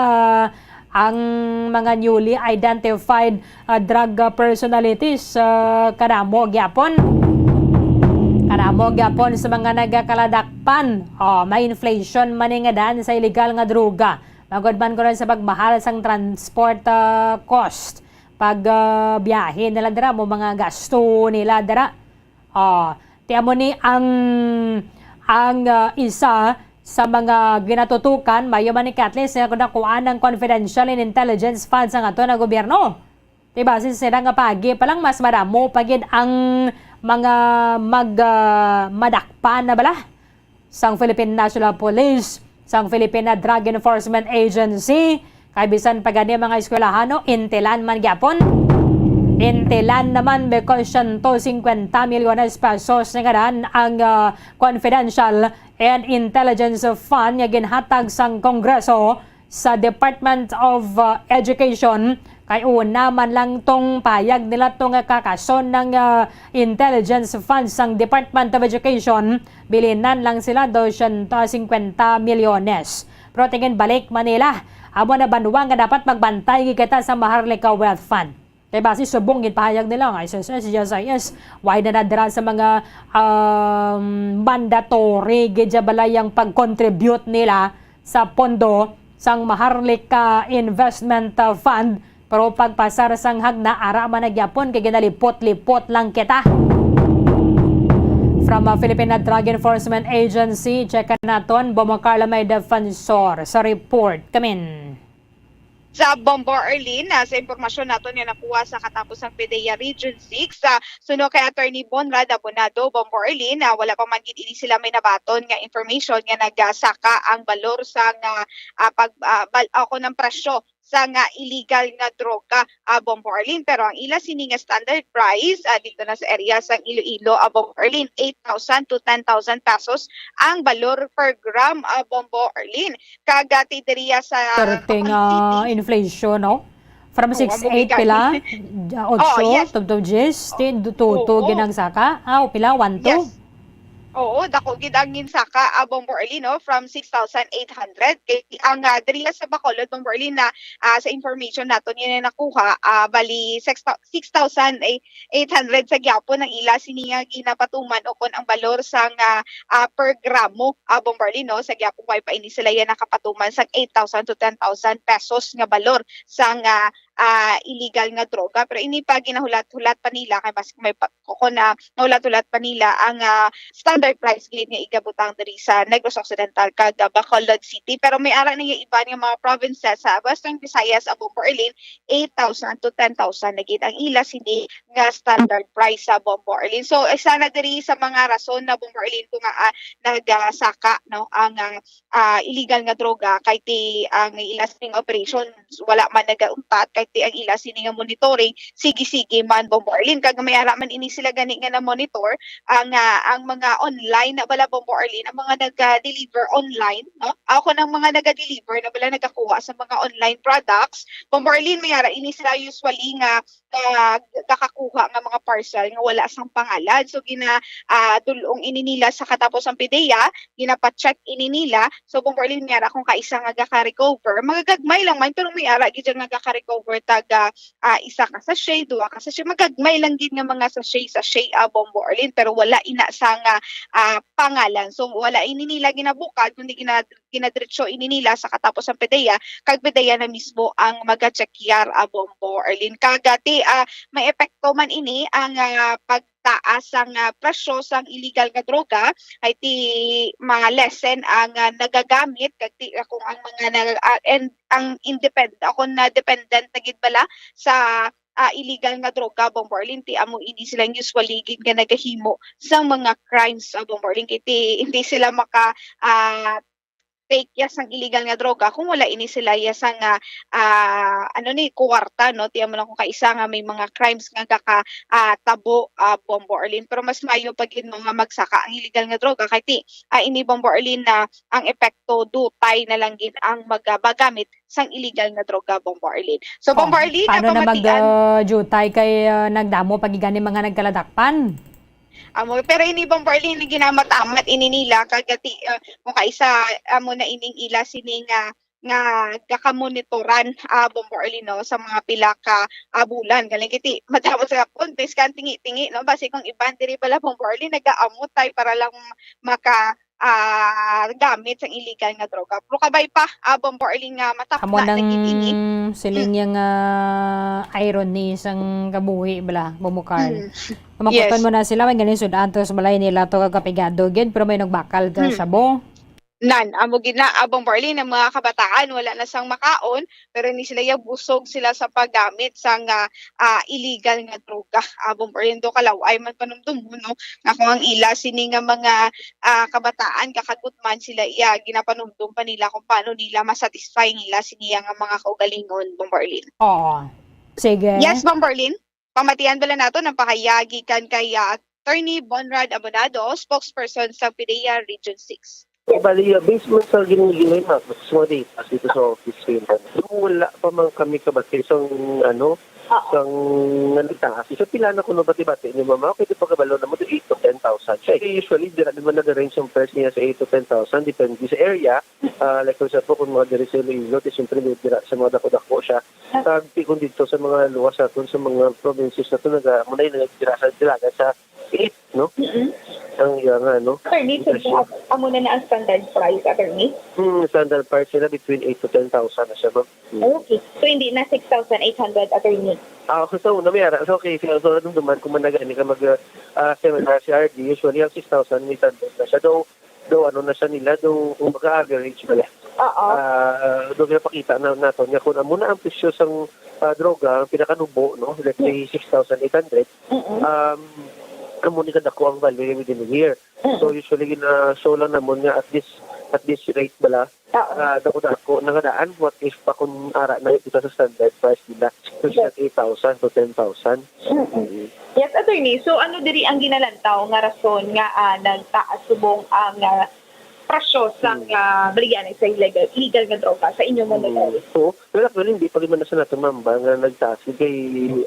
ang mga newly identified drug personalities kadamo gyapon sa mga nagakaladakpan. May inflation man nga daan sa illegal nga droga. Magod man ko rin sa pagmahal sang transport cost. Pag biyahe nila dira mo mga gasto nila dira. Tiamo ni ang isa sa mga ginatutukan, mayo man ni Kathleen sa kunakuan ng confidential and intelligence funds ang ato na gobyerno. Diba? Sila nga pagi, palang mas maramo pagid ang mga madakpan na bala. Sang Philippine National Police, sang Philippine Drug Enforcement Agency, kay bisan pagani mga eskwelahano, intilan man gyapon. Intilan naman because 150 milyones pesos nga daan ang confidential and intelligence fund nga ginhatag sang Kongreso sa Department of Education Kay una man lang tong payag nila tong kakason ng intelligence funds ng Department of Education, bilinan lang sila 250 milyones. Pero tingin balik Manila, amo na banwang nga dapat magbantay kita sa Maharlika Wealth Fund. Kaya basi subong gipahayag nila ang SSS, GSIS, why na nadira sa mga mandatory gidya balayang pag-contribute nila sa pondo sang Maharlika Investment Fund. Pero pagpasar sang hagna, ara man nagyapon kay ginalipot-lipot lang kita. From Philippine Drug Enforcement Agency, check naton, Bomocarla may defensor sa report. Kamin. Sa Bombo Arlene, sa impormasyon nato niya nakuha sa katapos ng PDEA Region 6, suno kay Attorney Bonrad Abonado, Bombo Arlene, wala pa man gid ini sila may nabaton nga information nga nagsaka ang balor sa ako ng presyo sa nga illegal nga droga Bombo Arlene, pero ang ila sini nga standard price dito na sa area sa Iloilo Bombo Arlene 8,000 to 10,000 pesos ang balor per gram Bombo Arlene. Kagati diriya sa Certain inflation, no? From 6.8 pila, 8, tubtob Jis, 2 ginang saka, pila, 1, 2? Yes. Oo, dako gid ang ginsaka Bombo Arlene no, from 6,800 kay ang diriya sa Bacolod Bombo Arlene na sa information nato niya na nakuha bali 6,800 sa gyapon ang ila sini nga ginapatuman o kon ang balor sa per gramo Bombo Arlene no, sa gyapon way pa ini sila yan nakapatuman sa 8,000 to 10,000 pesos nga balor sa illegal nga droga, pero ini pa ginahulat-hulat pa nila kay mas may na nahulat-hulat pa nila ang standard price gid nga igabutang diri sa Negros Occidental kag Bacolod City, pero may ara na iba nga mga provinces sa Western Visayas Bombo Arlene 8,000 to 10,000 na gid ang ila sini nga standard price sa Bombo Arlene. So isa na diri sa mga rason na Bombo Arlene kung nagsaka no ang illegal nga droga kay ang ila sining operations wala man nagaumpat kay ang ila sini nga monitoring sige man Bombo Arlene kag may ara man ini sila gani nga na monitor ang mga online na bala Bombo Arlene ang mga nag-deliver online no ako nang mga nag-deliver na bala nagakuha sa mga online products Bombo Arlene may ara ini sila usually nga kakakuha nga mga parcel nga wala sang pangalan so dulong ini nila sa katapos ang PDEA ginapa-check ini nila so Bombo Arlene may ara kung kaisa nga gaka-recover magagagmay lang man pero may ara gid nga gaka-recover taga isa ka sachet, duwa ka sachet, magagmay lang gid nga mga sachet Bombo Arlene pero wala ina sa nga pangalan. So wala ini nila ginabukad kundi ginadiretso ini nila sa katapos ang PDEA kag PDEA na mismo ang maga-checkyar Bombo Arlene. Kagati may epekto man ini ang pagtaas ang presyo sang illegal nga droga ay ma-lessen ang nagagamit kag kung ang mga ang independent ako na dependent na gid bala sa illegal nga droga Bombo Arlene amo ini sila usually gid nga nagahimo sa mga crimes Bombo Arlene kay hindi sila maka take yasang illegal nga droga kung wala ini sila yasang kuwarta no tiyan mo lang kung kaisa nga may mga crimes nga tabo Bombo Arlene pero mas mayo pag mga magsaka ang illegal nga droga kay ini Bombo Arlene na ang epekto dutay na lang gid ang magagamit sang illegal nga droga Bombo Arlene. So Bombo Arlene paano na mag-jutay kay nagdamo pagigani mga nagkaladakpan? Pero ini Bombo Arlene ginamatamat ini nila kagati kung kaisa amo na ining ila sini nga gakamonitoran Bombo Arlene no sa mga pila ka bulan galing kiti madamo sa contest kan tingi no basi kung iban diri bala Bombo Arlene nagaamot tay para lang maka gamit sa illegal nga droga. Pero kabay pa Bombo Arlene nga matapna na gid ini. Siling yang irony sang kabuhi bala Bomocarl. Makuton mo na sila may ganin sudan tos balay nila to kagapigado gid pero may nagbakal ka sa bo. Amo gid na Bombo Arlene ang mga kabataan wala na sang makaon pero ni sila busog sila sa paggamit sang illegal nga droga Bombo Arlene do kalaway man panumdum no nga kung ang ila sini nga mga kabataan kakagutman sila ginapanumdum pa nila kung paano nila masatisfy nila sini nga mga kaugalingon Bombo Arlene. Oo. Sige. Yes Bombo Arlene. Pamatian bala nato ng pakayagi kan kay Attorney Bonrad Abonado, spokesperson sa PDEA Region 6. Bali, based man sa ginigilay na, sa mga data dito sa office ngayon, wala pa man kami kabati isang isang nalitaas. So, pila na ko no bati-bati niyo, mama, okay, di pa kabalo na mo, 8 to 10,000. So, usually, di naman nag-range yung price niya sa 8 to 10,000, depende sa area. Like for example, kung mga diri sa Iloilo, siyempre, dira sa mga dako-dako siya. Kung dito sa mga luwas natin, sa mga provinces na ito, muna yung nagtira sa dilaga sa 8, no? Ang yung Attorney, so amo na ang standard price, attorney? Standard price nila between 8 to 10,000 na siya, ma'am. Okay. So hindi na 6,800, attorney? Okay, so una mayara. So okay, so nung duman kung managani ka mag-seminar si RD, usually ang 6,800 na siya. Though ano na siya nila, though mag-average pala. Oo. Doon pinapakita na natin nga kung muna ang presyo sang droga, ang pinakanubo, no? Let's say 6,800. Amo ni kada ko ang value within a year. So usually show lang namon nga at this rate bala. Dako nangadaan what if pa kung ara na ito sa standard price nila, so 8,000 to 10,000. Yes, attorney. So ano diri ang ginalantaw nga rason nga nagtaas subong ang presyo sa baligyan sa illegal nga droga sa inyong mga So, well, actually, hindi pa rin man na sa natin, ma'am, nga nagtaas. Kay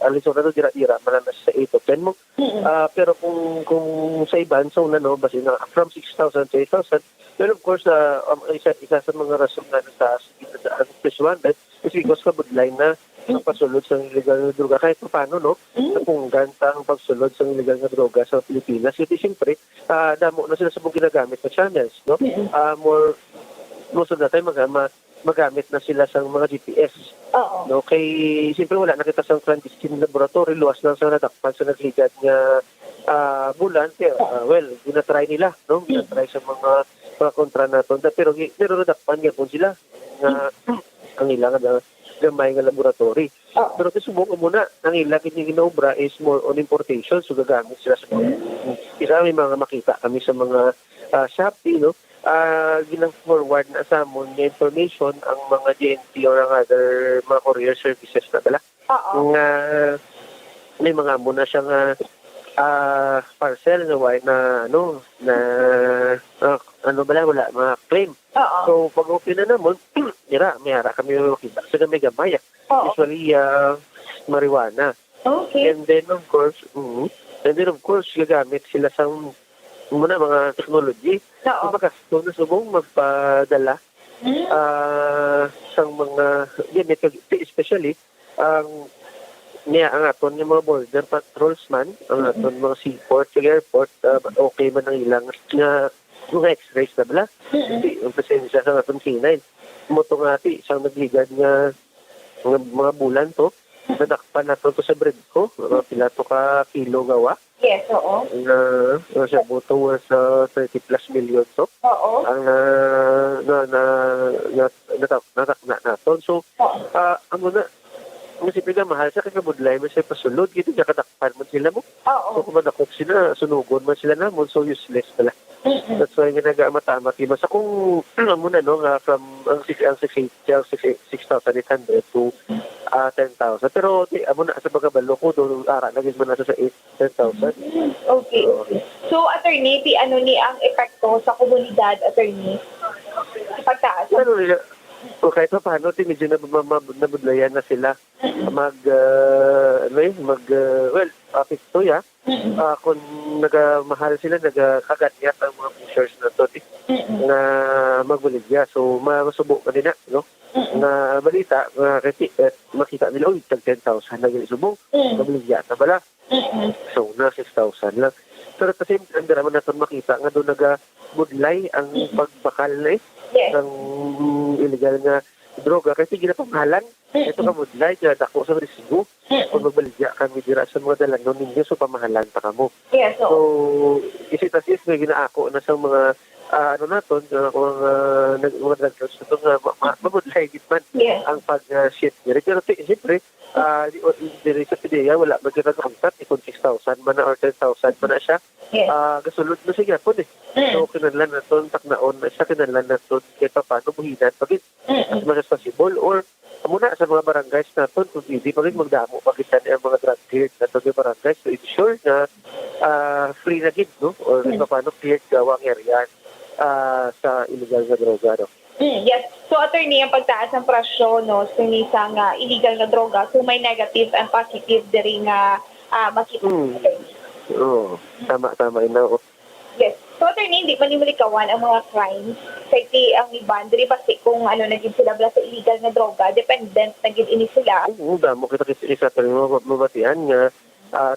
Alisona na dira-dira, malanas sa 8 to 10 mo. Pero kung sa iban, so basi na from 6,000 to 8,000, well, of course, isa sa mga rason na nagtaas ang presyo is because kabudlay na ang pagsulod sa illegal na droga kahit paano, no? Kung ganta ang pagsulod sa illegal na droga sa Pilipinas, kasi siyempre, damo na sila sa mga ginagamit na channels, no? Most of the time, magamit na sila sa mga GPS. No? Kay, siyempre wala nakita sa clandestine laboratory, luwas lang sa nadakpan sa nagligad nga bulan. Well, ginatry nila, no? Ginatry sa mga kontra natin. Pero nadakpan nga po sila nga ang ilang gamay nga laboratory. Pero kisubong muna, ang ilang ginobra is more on importation, so gagamit sila sa mga isa may mga makita kami sa mga Shopee, no? Ginang-forward na sa amon nga information ang mga GNT or ang other mga courier services na dala. May mga amo na siyang parcel na wala mga claim. So pag open na namon, mayara kami makita sa gamay. Usually marijuana. Okay. And then of course gagamit sila sa mga technology. So nasubong magpadala sa mga especially ang aton yung mga border patrolsman, ang aton mga seaport, airport, okay man ang ilang nga mga x-rays na bala. Yung presensya sa aton K9. Moto nga isang nagligad nga mga bulan to, nadakpan nato to sa bread ko, mga pila to ka kilo gawa. Yes, oo. Siya buto sa 30 plus million to. Oo. Ang natakna naton. So, ang sipin nga mahal sa kakabudlay mo siya pasulod, gito niya katakpan mo sila mo. So, kung manakop sila, sunugon man sila namon, so useless pala. That's why nga nag-amatamat. Basta kung muna, no, from ang 6,800 to 10,000. Pero, amo na sa pagkabalo ko, doon ara, naging mo na sa 10,000. Okay. So, attorney, ano ni ang epekto sa komunidad, attorney? Pagtaas? Ano nila? O kahit pa paano, medyo nabudlayan na sila apekto ya. Kung nagamahal sila, nagkaganyat ang mga pushers na to na magbuligya. So, masubok ka din na, no? Na balita, makita nila, tag 10,000 na ginisubong, magbuligya na bala. So, na 6,000 lang. Pero kasi, ang naman natin makita nga doon nagabudlay ang pagbakal na ng illegal nga droga kasi ginapamahalan. Ito ka mudlay, dako sa resibo. Kung magbaligya kami dira sa mga dalanon ninyo, so pamahalan pa kamo. Yes, so, isitasis may ginaako na sa mga naton, mga drug lords na ito nga mamudlay gitman ang pag-ship nila. Pero siyempre, diri sa PDEA, wala magkakakontat, kung 6,000 man na or 10,000 man na siya. Gasulod na siya po So, kinanlan na ito, taknaon na siya, kinanlan na ito, kahit pa paano, buhinan, pagit, as much as possible, or muna sa mga barangays na ito, kung hindi, pagit magdamo, pagitan ang mga drug cleared na ito yung barangays, to ensure na free na gid, no? Or kahit pa paano, cleared gawang area. sa illegal na droga. No? Yes. So, attorney, ang pagtaas ng presyo no, sa isang illegal na droga, so may negative and positive diri nga makita. Oo, tama ina. Yes. So, attorney, hindi manimulikawan ang mga crimes. Kasi ang iban, diri basi kung naging sila bala sa illegal na droga, dependent naging ini sila. Oo, damo kita isa pero mabatian nga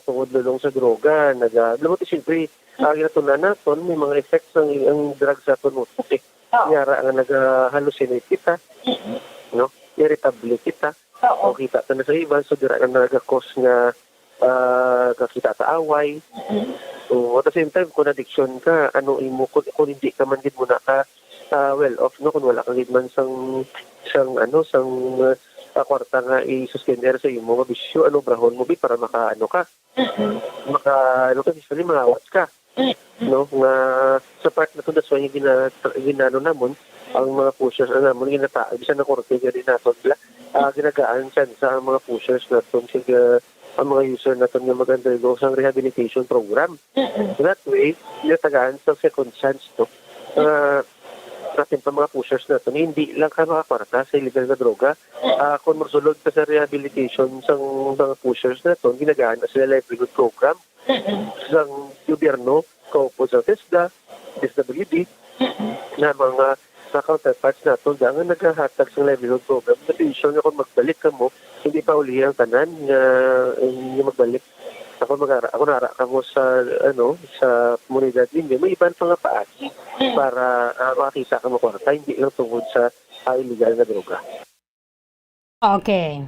tungod lulong sa droga. Lamuti siyempre, ginatunan natin, may mga effects ang drugs sa tunutok. Yara nga nag-hallucinate kita, no? Irritable kita, o kita na sa iban, so dira na nag-cause nga kakita sa away. So, at the same time, kung addiction ka, kung hindi ka man din muna ka well off, no? Kung wala kang man sang kwarta nga i-sustainer sa imo, mabisyo, brahon mo para usually mangawat ka. No? Nga, sa part na ito, that's why ginano namon, ang mga pushers, namon, bisa na korte rin natin, ginagaan siya sa mga pushers natin, ang mga user natin nga mag-undergo sa rehabilitation program. So that way, natagaan sa second chance to. Natin pa mga pushers natin, hindi lang ka makakwarta sa illegal na droga. Kung marsulod ka sa rehabilitation sa mga pushers natin, ginagaan na sila livelihood program sa gobyerno, kaupo sa TESDA, SWD, na mga counterparts natin, dahil naghahatag sa livelihood program. Natin nga kung magbalik ka mo, hindi pa uli ang tanan nga magbalik. Ako nara ka mo sa komunidad ninyo, may ibang mga paasi para makakita ka mo kwarta, hindi lang tungkol sa illegal na droga. Okay.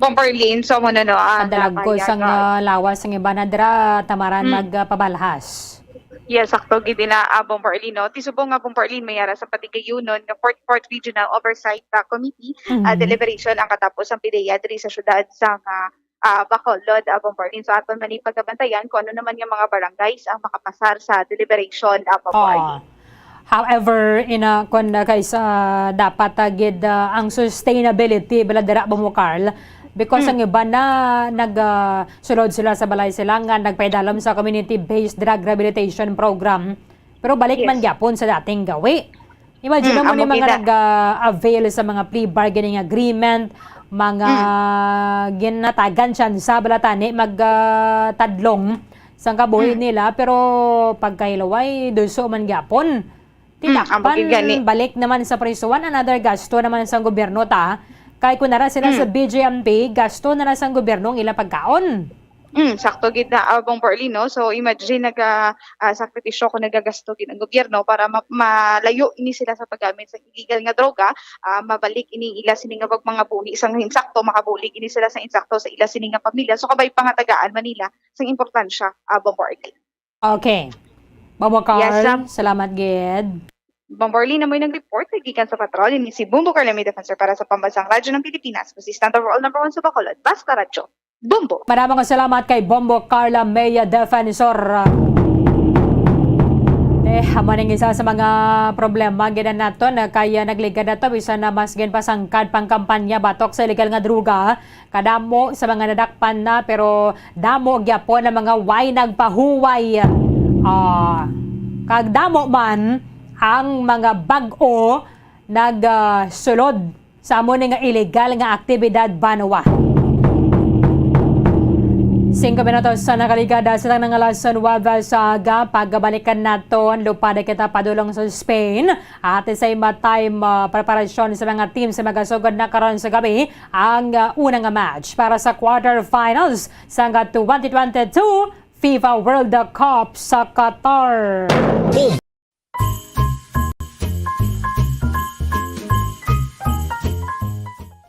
Bomberlin, so mo no. Adalag ko sang lawas ang iba na dira tamaran magpabalhas. Yes, sakto gid na Bomberlin no. Tisubong nga Bomberlin mayara sa patigayunon nga 44th Regional Oversight Committee deliberation ang katapos ang PDEA diri sa syudad sa Bacolod, Bomberlin. So aton man pagkabantayan kung ano naman yung mga barangays ang makapasar sa deliberation Bomberlin. However, kun guys, dapat gid ang sustainability bala dira Bumukal because ang iba na nagsulod sila sa balay silangan, nagpaidalam sa community-based drug rehabilitation program. Pero balik man gyapon sa dating gawi. Imagine mo ni mga nag-avail sa mga plea bargaining agreement, mga ginatagan siya sa balatani magtadlong sa kabuhi nila, pero pagkailaway duso man gyapon. Tinakpan, balik naman sa prisuan, another gasto naman sa gobyerno ta. Kaya kung nara sila sa BJMP, gasto na sa gobyerno ang ilang pagkaon. Sakto gid na Bomberlin no. So imagine sakripisyo kung nagagasto gid ang gobyerno para malayo ini sila sa paggamit sa illegal nga droga, mabalik ini ila sini nga mga buhi sang insakto, makabulig ini sila sa insakto sa ila sini nga pamilya. So kabay pangatagaan Manila sang importansya Bomberlin. Okay. Bumukal, salamat gid. Bomberlin na mo'y nag-report gikan sa patrol ni si Bumbo Carla May Defensor para sa Pambansang Radyo ng Pilipinas, Assistant Overall No. 1 sa Bacolod, Basta Radyo. Bumbo. Maraming salamat kay Bombo Carla May Defensor. Maning isa sa mga problema ginan nato na kaya nagligad nato bisan na mas gen pasangkad pang kampanya batok sa illegal nga droga, kadamo sa mga nadakpan na pero damo gyapon ang mga way nagpahuway. Kagdamo man ang mga bag-o nagsulod sa amo nga illegal nga aktibidad banwa. 5 minutos sa nakaligada sa tanang alasan Nueva Saga. Pagbalikan naton lupada kita padulong sa Spain at sa time preparasyon sa mga team sa magasugod na karon sa gabi ang unang match para sa quarterfinals sa 2022 FIFA World Cup sa Qatar.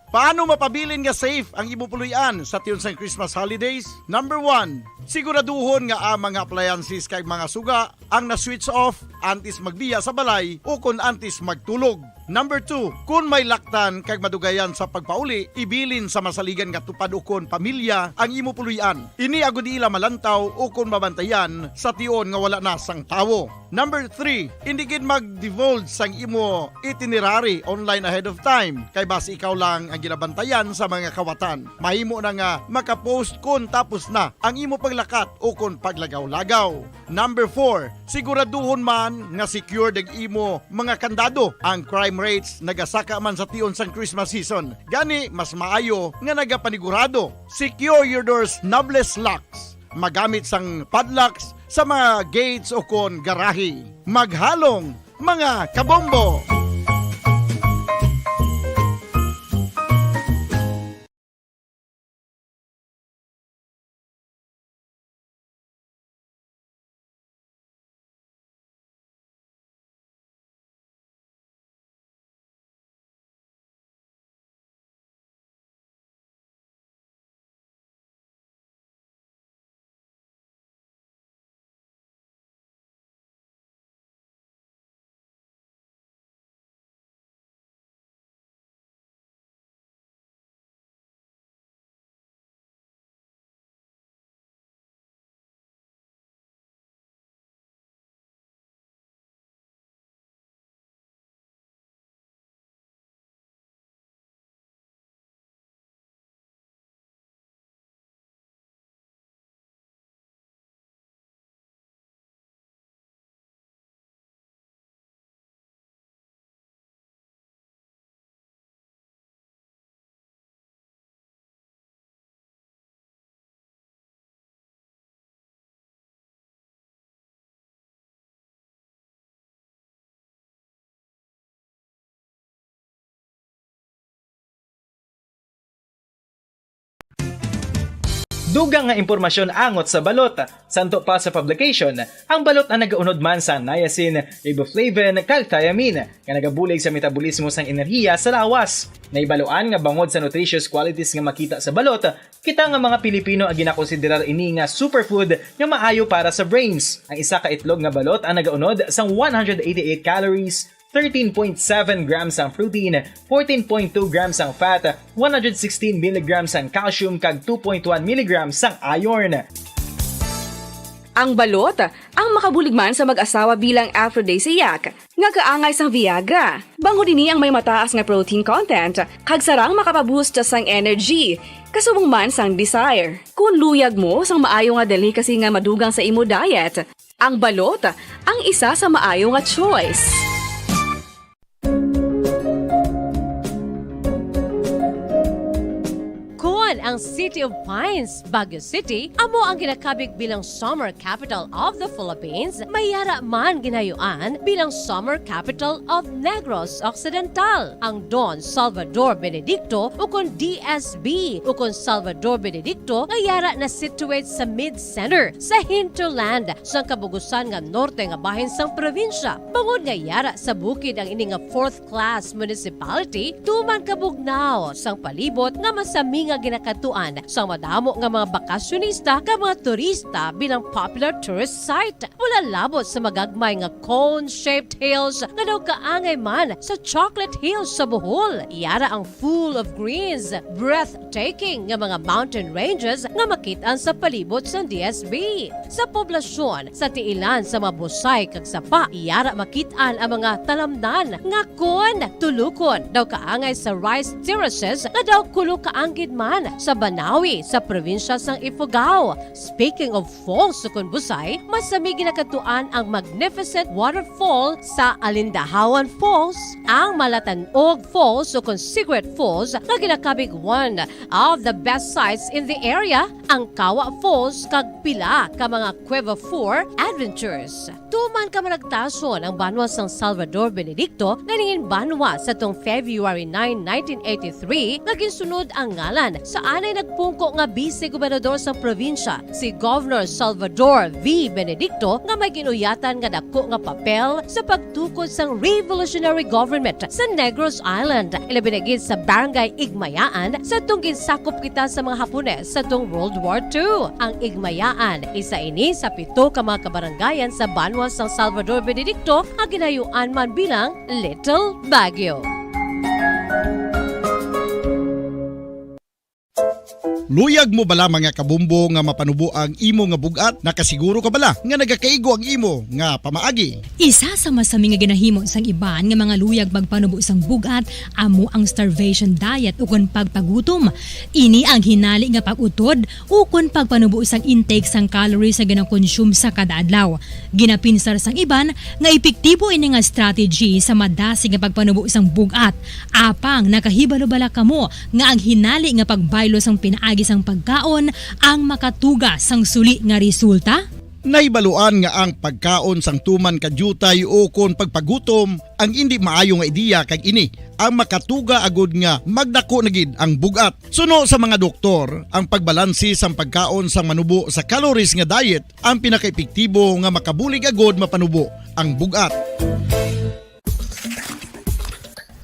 Paano mapabilin nga safe ang ibupuluyan sa tiyon sa Christmas holidays? Number 1, siguraduhon nga ang mga appliances kay mga suga ang na-switch off antes magbiya sa balay o kung antes magtulog. Number 2, kung may laktan kag madugayan sa pagpauli, ibilin sa masaligan nga tupad ukon pamilya ang imo puluyan. Ini agud ila malantaw ukon mabantayan sa tion nga wala na sang tawo. Number 3, hindi gid mag-divulge sang imo itinerary online ahead of time kay basi ikaw lang ang ginabantayan sa mga kawatan. Mahimo na nga makapost kun tapos na ang imo paglakat ukon paglagaw-lagaw. Number 4, siguraduhon man nga secured ang imo mga kandado. Ang crime rates nagasaka man sa tion sang Christmas season. Gani mas maayo nga nagapanigurado. Secure your doors knobless locks. Magamit sang padlocks sa mga gates o kon garahe. Maghalong mga kabombo! Dugang nga impormasyon angot sa balot. Santo pa sa publication, ang balot na nagaunod man sa niacin, riboflavin, calthiamine, nga nagabulig sa metabolismo sang enerhiya sa lawas. Naibaluan nga bangod sa nutritious qualities nga makita sa balot, kita nga mga Pilipino ang ginakonsiderar ini nga superfood nga maayo para sa brains. Ang isa ka itlog nga balot ang nagaunod sang 188 calories, 13.7 grams ang protein, 14.2 grams ang fat, 116 mg ang calcium kag 2.1 mg ang iron. Ang balot, ang makabulig man sa mag-asawa bilang aphrodisiac, nga kaangay sang Viagra. Bango din ang may mataas nga protein content, kag sarang makapaboost sang energy, kasubong man sang desire. Kung luyag mo sang maayo nga delicacy nga madugang sa imo diet, ang balot, ang isa sa maayo nga choice. Ang City of Pines, Baguio City, amo ang ginakabig bilang Summer Capital of the Philippines, mayara man ginayuan bilang Summer Capital of Negros Occidental. Ang Don Salvador Benedicto ukon DSB ukon Salvador Benedicto ngayara na situate sa mid-center sa hinterland sa kabugusan nga norte nga bahin sang probinsya. Bangod ngayara sa bukid ang ini nga 4th class municipality, tuman kabugnaw sang palibot nga masami nga ginakatuan sa madamo nga mga bakasyonista ka mga turista bilang popular tourist site. Wala labot sa magagmay nga cone-shaped hills nga daw kaangay man sa Chocolate Hills sa Bohol. Iyara ang full of greens, breathtaking nga mga mountain ranges nga makitaan sa palibot sa DSB. Sa poblasyon, sa tiilan sa mga busay kag sapa, iyara makitaan ang mga talamdan nga kon tulukon daw kaangay sa rice terraces nga daw kulo kaanggid man sa Banawi sa probinsya sang Ifugao. Speaking of falls sa Busay, masami ginakatuan ang magnificent waterfall sa Alindahawan Falls, ang Malatanog Falls o Secret Falls na ginakabig one of the best sites in the area, ang Kawa Falls kag pila ka mga Cueva 4 adventures. Tuman ka managtason ang banwa sang Salvador Benedicto na ningin banwa sa tong February 9, 1983 nga ginsunod ang ngalan sa Anay nagpungko nga vice-gobernador sa probinsya, si Governor Salvador V. Benedicto nga may ginuyatan nga dako nga papel sa pagtukod sang revolutionary government sa Negros Island. Ilabinagid sa Barangay Igmayaan sa tong ginsakop kita sa mga Hapones sa tong World War II. Ang Igmayaan, isa ini sa 7 ka mga kabarangayan sa Banwa San Salvador Benedicto nga ginayuan man bilang Little Baguio. Luyag mo bala mga kabumbo nga mapanubo ang imo nga bugat? Nakasiguro ka bala nga nagakaigo ang imo nga pamaagi? Isa sa masami nga ginahimo sang iban nga mga luyag magpanubo sang bugat amo ang starvation diet ukon pagpagutom. Ini ang hinali nga pag-utod ukon pagpanubo sang intake sang calories sa ginakonsume sa kada adlaw. Ginapinsar sang iban nga epektibo ini nga strategy sa madasig nga pagpanubo sang bugat. Apang nakahibalo-bala kamo nga ang hinali nga pagbaylo sang pinaagi sang pagkaon ang makatuga sang suli nga resulta? Naibaluan nga ang pagkaon sang tuman kadyutay o kon pagpagutom ang hindi maayo nga ideya kag ini ang makatuga agud nga magdako na gid ang bugat. Suno sa mga doktor, ang pagbalansi sang pagkaon sang manubo sa calories nga diet ang pinakaepektibo nga makabulig agud mapanubo ang bugat.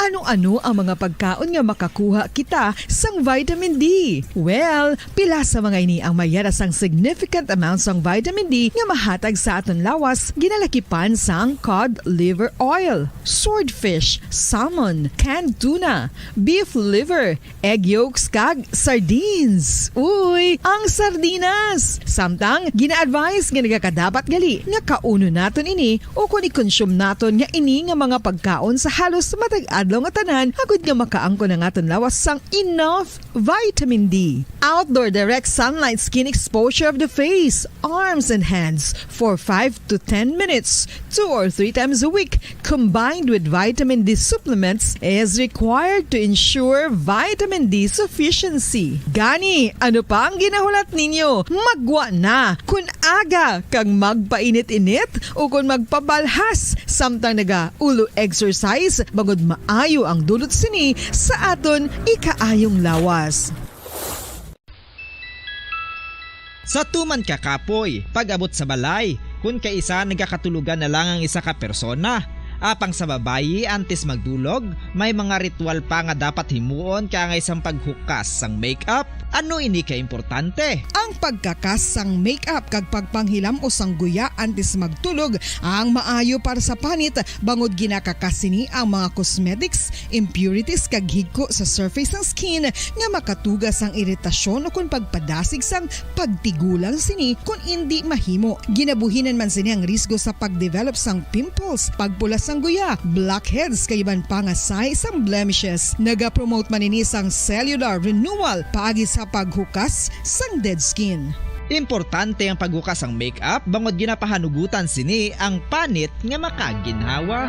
Ano-ano ang mga pagkaon nga makakuha kita sang vitamin D? Well, pila sa mga ini ang mayara sang significant amount sang vitamin D nga mahatag sa aton lawas ginalakipan sang cod liver oil, swordfish, salmon, canned tuna, beef liver, egg yolks kag sardines. Uy, ang sardinas! Samtang gina-advise nga nagakadapat gali nga kauno naton ini o kung i-consume naton nga ini nga mga pagkaon sa halos matag adlaw nga tanan agud nga makaangko na ngaton lawas sang enough vitamin D. Outdoor direct sunlight skin exposure of the face, arms and hands for 5 to 10 minutes 2 or 3 times a week combined with vitamin D supplements is required to ensure vitamin D sufficiency. Gani, ano pa ang ginahulat ninyo? Magwa na kun aga kang magpainit-init o kun magpabalhas samtang naga-ulo exercise bagod maayo ang dulot sini sa aton ikaayong lawas. Sa tuman ka kapoy, pag-abot sa balay, kung kaisa nagkakatulugan na lang ang isa ka persona. Apang sa babayi antes magdulog, may mga ritual pa nga dapat himuon kaya nga isang paghukas sang makeup. Ano ini ka importante? Ang pagkakas sang makeup kag pagpanghilam o sang guya antes magtulog ang maayo para sa panit bangod ginakakas sini ang mga cosmetics, impurities kag higko sa surface ng skin nga makatugas ang iritasyon o kung pagpadasig sang pagtigulang sini kung hindi mahimo. Ginabuhinan man sini ang risgo sa pagdevelop sang pimples, pagpula sang guya, blackheads kay iban pa nga size sang blemishes. Naga-promote man ini sang cellular renewal paagi sa paghukas sang dead skin. Importante ang paghukas ang makeup bangod ginapahanugutan sini ang panit nga makaginhawa.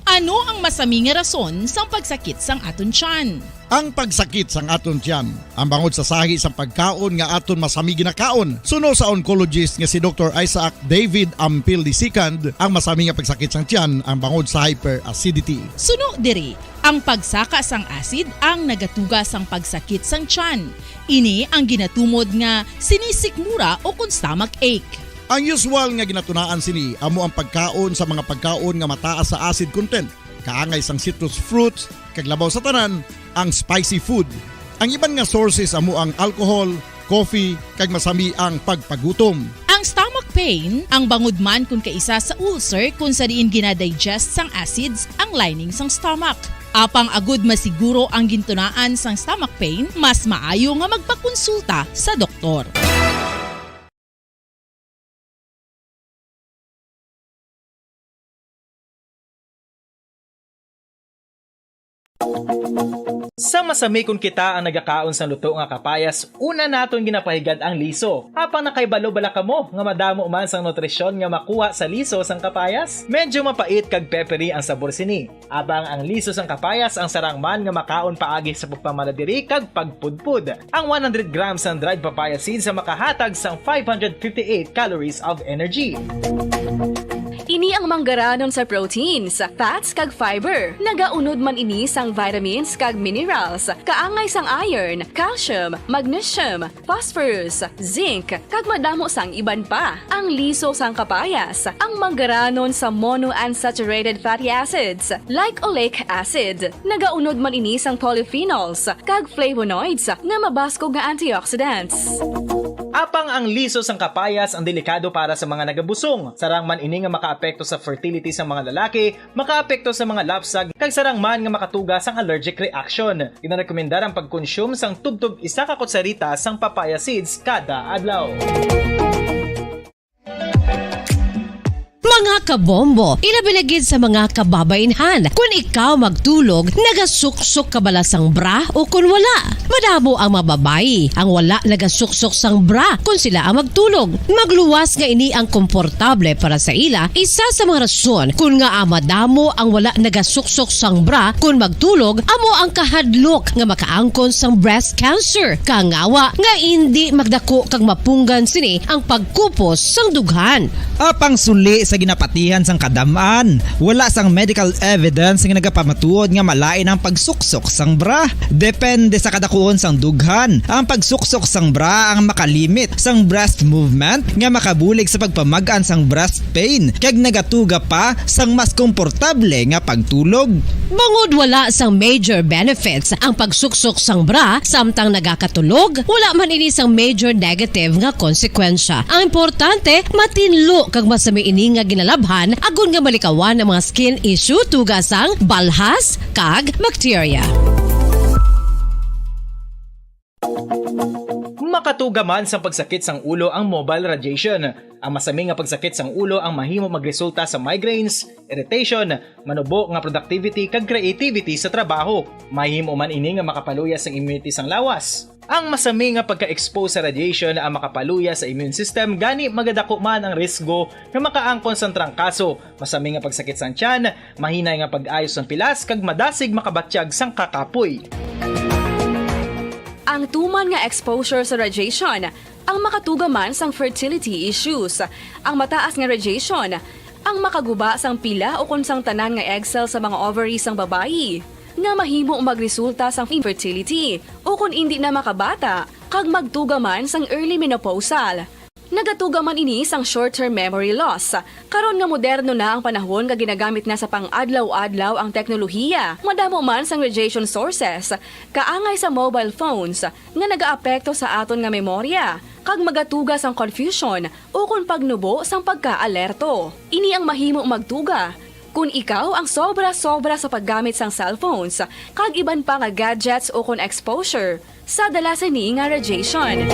Ano ang masaming nga rason sang pagsakit sang aton tiyan? Ang pagsakit sang aton tiyan, ang bangod sa sahi sang pagkaon nga aton masami ginakaon. Suno sa oncologist nga si Dr. Isaac David Ampil II, ang masami nga pagsakit sang tiyan ang bangod sa hyperacidity. Suno diri, ang pagsaka sang acid ang nagatuga sang pagsakit sang tiyan. Ini ang ginatumod nga sinisikmura o kung stomach ache. Ang usual nga ginatunaan sini amo ang pagkaon sa mga pagkaon nga mataas sa acid content, kaangay sang citrus fruits, kag labaw sa tanan ang spicy food. Ang iban nga sources amo ang alcohol, coffee, kag masami ang pagpagutom. Ang stomach pain ang bangod man kung kaisa sa ulcer kung sa diin ginadigest sang acids ang lining sang stomach. Apang agud masiguro ang gintunaan sang stomach pain, mas maayo nga magpakonsulta sa doktor. Sa masami kung kita ang nagakaon sa luto nga kapayas, una naton ginapahigad ang liso. Apang nakaibalo-bala kamo nga madamo man sang nutrisyon nga makuha sa liso sang kapayas. Medyo mapait kag peppery ang sabor sini. Abang ang liso sang kapayas ang sarang man nga makaon paagi sa pagpamaladiri kag pagpudpud. Ang 100 grams ng dried papaya seeds sa makahatag sang 558 calories of energy. Ini ang manggaranon sa proteins, fats kag fiber. Nagaunod man ini sang vitamins kag minerals, kaangay sang iron, calcium, magnesium, phosphorus, zinc, kag madamo sang iban pa. Ang liso sang kapayas, ang manggaranon sa monounsaturated fatty acids like oleic acid. Nagaunod man ini sang polyphenols kag flavonoids nga mabaskog nga antioxidants. Apang ang liso sang kapayas ang delikado para sa mga nagabusong. Sarang man ini nga makaapekto sa fertility sa mga lalaki, makaapekto sa mga lapsag, kag sarang man nga makatuga sang allergic reaction. Ginarekomendar ang pagkonsume sang tubtub 1 ka kutsarita sang papaya seeds kada adlaw. Mga kabombo, ilabilagid sa mga kababainhan. Kung ikaw magtulog, nagasuksok ka bala sang bra o kung wala. Madamo ang mababayi, ang wala nagasuksok sang bra kung sila ang magtulog. Magluwas nga ini ang komportable para sa ila, isa sa mga rason kung nga madamo ang wala nagasuksok sang bra kung magtulog, amo ang kahadlok nga makaangkon sang breast cancer. Kangawa nga hindi magdako kag mapunggan sini ang pagkupos sang dughan. Apang suli sa ginapatihan sang kadamaan, wala sang medical evidence nga nagapamatuod nga malain ang pagsuksok sang bra. Depende sa kadakuon sang dughan. Ang pagsuksok sang bra ang makalimit sang breast movement nga makabulig sa pagpamagaan sang breast pain kag nagatuga pa sang mas komportable nga pagtulog. Bangod wala sang major benefits ang pagsuksok sang bra samtang nagakatulog, wala man ini sang major negative nga konsekwensya. Ang importante, matinlo kag masami ini nga ginalabhan agon nga malikawan ang mga skin issue tugasang balhas kag bacteria. Makatuga man sa pagsakit sang ulo ang mobile radiation. Ang masami nga pagsakit sang ulo ang mahimo magresulta sa migraines, irritation, manubo nga productivity kag creativity sa trabaho. Mahimo man ini nga makapaluya sang immunity sang lawas. Ang masami nga pagka-expose sa radiation ang makapaluya sa immune system, gani magadako man ang risgo nga makaangkon sang trangkaso, masami nga pagsakit sang tiyan, mahinay nga pag-ayos sang pilas kag madasig makabatsyag sang kakapoy. Ang tuman nga exposure sa radiation, ang makatuga man sang fertility issues. Ang mataas nga radiation, ang makaguba sang pila o kung sang tanan nga egg cell sa mga ovaries sang babayi, nga mahimo magresulta sang infertility o kung hindi na makabata, kag magtuga man sang early menopausal. Nagatuga man ini sang short-term memory loss. Karon nga moderno na ang panahon nga ginagamit na sa pang-adlaw-adlaw ang teknolohiya. Madamo man sang radiation sources, kaangay sa mobile phones nga nagaapekto sa aton nga memorya, kag magatuga sang confusion o kung pagnubo sang pagka-alerto. Ini ang mahimo magtuga kung ikaw ang sobra-sobra sa paggamit sang cellphones, kag iban pa nga gadgets o kung exposure sa dalasan ni nga radiation.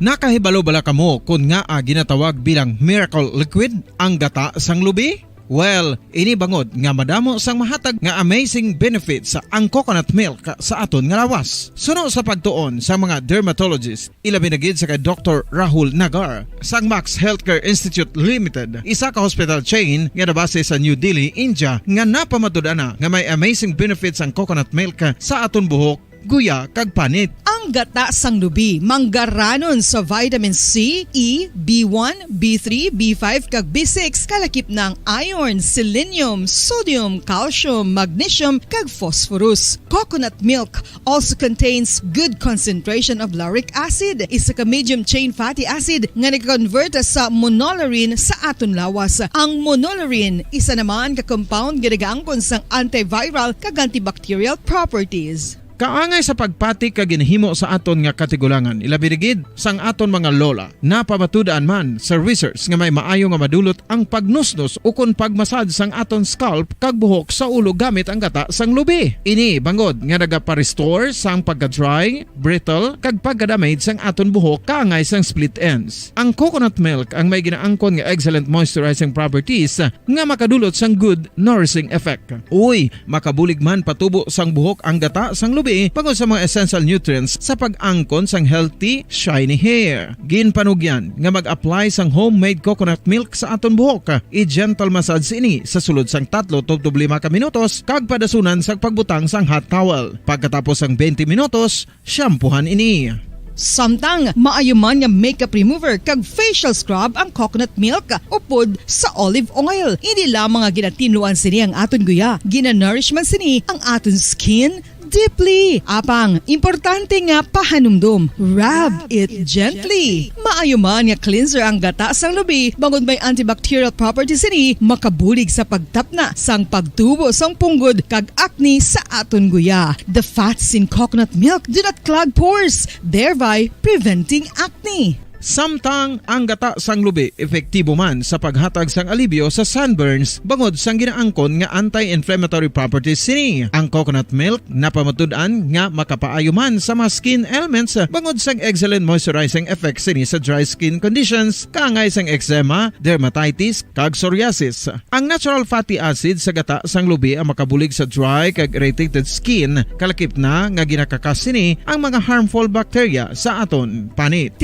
Nakahibalo bala kamo kung nga ginatawag bilang miracle liquid ang gata sang lubi? Well, ini bangod nga madamo sang mahatag nga amazing benefits sa ang coconut milk sa aton nga lawas. Suno sa pagtuon sa mga dermatologist, ilabi na gid sa kay Dr. Rahul Nagar sang Max Healthcare Institute Limited, isa ka hospital chain nga nabase sa New Delhi, India, nga napamatud-ana nga may amazing benefits ang coconut milk sa aton buhok, guya kag panit. Ang gata sang lubi, manggaranon sa vitamin C, E, B1, B3, B5 kag B6, kalakip ng iron, selenium, sodium, calcium, magnesium kag phosphorus. Coconut milk also contains good concentration of lauric acid, isa ka medium chain fatty acid nga nag-convert sa monolarin sa aton lawas. Ang monolarin, isa naman ka compound nga nagaangkon sang antiviral kag antibacterial properties. Kaangay sa pagpati kag ginhimo sa aton nga katigulangan, ilabirigid sang aton mga lola, napamatudan man sa research nga may maayo nga madulot ang pagnusnos o kon pagmasad sang aton scalp kag buhok sa ulo gamit ang gata sang lubi. Ini bangod nga nagapa-restore sang pagka-dry, brittle kag pagka-damage sang aton buhok kaangay sang split ends. Ang coconut milk ang may ginaangkon nga excellent moisturizing properties nga makadulot sang good nourishing effect. Uy, makabulig man patubo sang buhok ang gata sang lubi pagod sa mga essential nutrients sa pag-angkon sang healthy, shiny hair. Ginpanugyan nga mag-apply sang homemade coconut milk sa aton buhok. I-gentle massage ini sa sulod sang 3-5 ka minutos kag padasunan sang pagbutang sang hot towel. Pagkatapos sang 20 minutos, shampoohan ini. Samtang maayuman nga makeup remover kag facial scrub ang coconut milk upod sa olive oil. Hindi lamang nga ginatinuan sini ang aton guya, ginanourish man sini ang aton skin deeply. Apang, importante nga pahanumdum. Rub it gently. Maayo man nga cleanser ang gata sang lubi, bangod may antibacterial properties ini, makabulig sa pagtapna sang pagtubo sang punggod kag acne sa aton guya. The fats in coconut milk do not clog pores, thereby preventing acne. Samtang ang gata sang lubi epektibo man sa paghatag sang alibyo sa sunburns bangod sang ginaangkon nga anti-inflammatory properties sini. Ang coconut milk napamatud-an nga makapaayo man sa mga skin ailments bangod sang excellent moisturizing effect sini sa dry skin conditions kaangay sang eczema, dermatitis kag psoriasis. Ang natural fatty acid sa gata sang lubi ang makabulig sa dry kag irritated skin, kalakip na nga ginakakas sini ang mga harmful bacteria sa aton panit.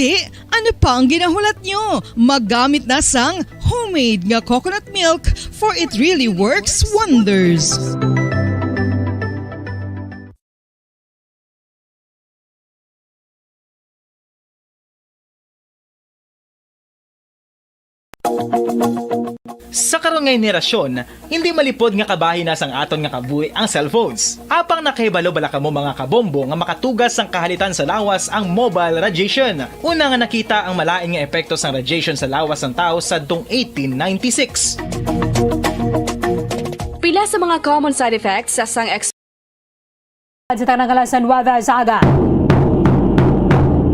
Ano pa ang ginahulat nyo? Maggamit na sang homemade nga coconut milk for it really works wonders. Sa karon nga henerasyon, hindi malipod nga kabahin na sang aton nga kabuhi ang cellphones. Apang nakahibalo bala kamo mga kabombo nga makatugas sang kahalitan sa lawas ang mobile radiation. Una nga nakita ang malain nga epekto sang radiation sa lawas ng tao sa 1896. Pila sa mga common side effects sa sang Sa tanang kalasan weather sa aga.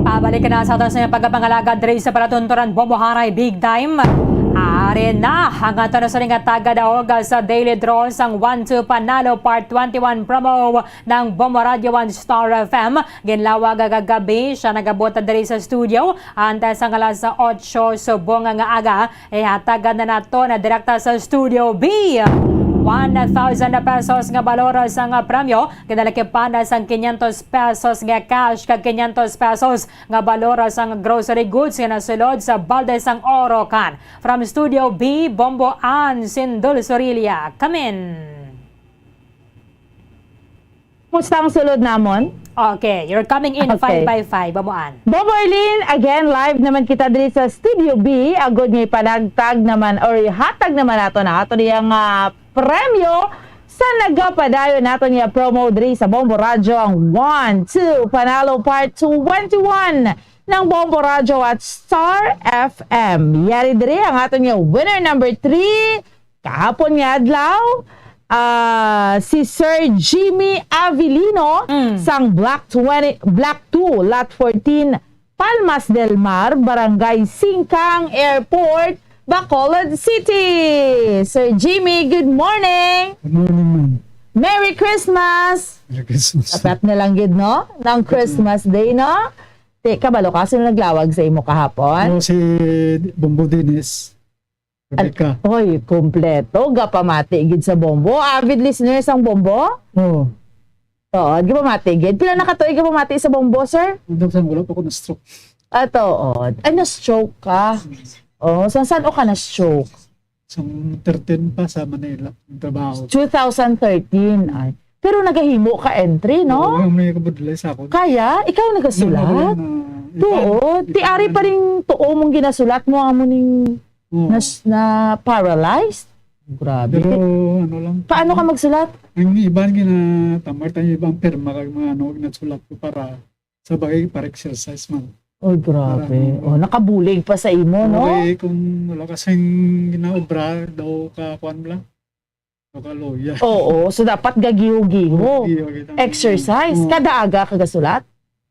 Pabalik na sa atas na pagkapangalagad rin sa palatunturan Bomboharay Big Time. Ari na ang ato na sa ring taga-daog sa daily draw sang 1-2 Panalo Part 21 promo ng Bombo Radio 1 Star FM. Ginlawag gagabi siya nagabota diri sa studio. Antes ang alas sa 8 subong nga aga. Hatagan na nato na direkta sa Studio B. 1,000 pesos nga balor sang premyo, kinalakipan sang 500 pesos nga cash kag 500 pesos nga balor sang grocery goods nga nasulod sa balde sang Orocan. From Studio B, Bombo Ann Sindul Sorilia. Come in. Musta ang sulod namon? Okay, you're coming in Okay. 5x5, Bombo Ann. Bobo Arlene, again, live naman kita diri sa Studio B. Agod nga ipanagtag naman or hatag naman nato na ato niyang premyo sa nagapadayon nato niya promo diri sa Bombo Radio ang 1-2 Panalo Part 21 ng Bombo Radio at Star FM. Yari diri ang ato niya winner number 3 kahapon nga adlaw. Si Sir Jimmy Avellino sang Black 2 Lot 14 Palmas del Mar, Barangay Singkang Airport, Bacolod City. Sir Jimmy, good morning. Good morning, ma'am. Merry Christmas. Merry Christmas. Dapat na lang gid no ng Christmas Day no. Ti kabalo kasi naglawag sa imo kahapon. Ano si Bombo Dennis? Rebecca. Hoy, kompleto gapamati gid sa Bombo. Avid listener sang Bombo? Oo. Oo, gapamati gid. Pila na katuig gapamati sa Bombo, sir? Andam sa wala pa ko na stroke. Ato, ay na-stroke ka. Oh, saan o ka na-stroke? Sa 13 pa sa Manila, yung trabaho. 2013 ay. Pero nagahimo ka entry, no? Oo, may kabudlay sa ako. Kaya, ikaw nagasulat? Tuo, ti ari pa rin tuo mong ginasulat mo ang muning na paralyzed? Grabe. Pero ano lang. Paano ka magsulat? Ang iba ginatamar tayo ibang perma kag mga ano nagsulat ko para sa bagay para exercise man. Oh, grabe. Oh, nakabulig pa sa imo, no? Okay, kung wala kasing ginaobra daw ka kuan lang. Ka loya. Oo, so dapat gagiho-giho. Exercise. Kada aga kagasulat?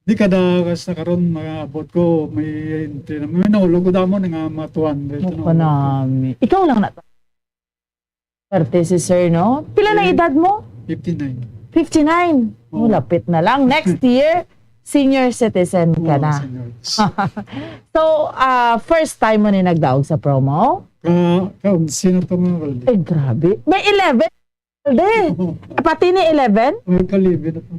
Di kada kas na karon maabot ko may entry na may naulog ko damo nga mga 200. Panami. Ikaw lang na. Parte si sir, no? Pila na edad mo? 59. 59. Oh, lapit na lang. Next year, senior citizen ka na. So, first time mo ni nagdaog sa promo? Sino to mga kalde? Eh, grabe. May 11 kalde. Pati ni 11? May kalibi na to.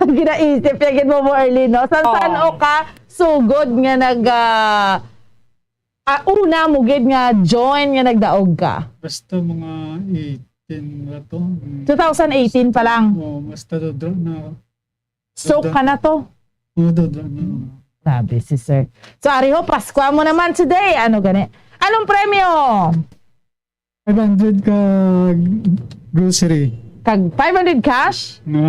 Ginaisip yagin mo early, no? Saan o ka sugod nga una mo gid nga join nga nagdaog ka? Basta mga 18 na to. 2018 pa lang? Oo, basta dodra na. Stroke ka na to? Oo, dodra na. Sabi si sir. So, Ariho, Pasko mo naman today. Ano gani? Anong premyo? 500 ka grocery. Kag 500 cash? Na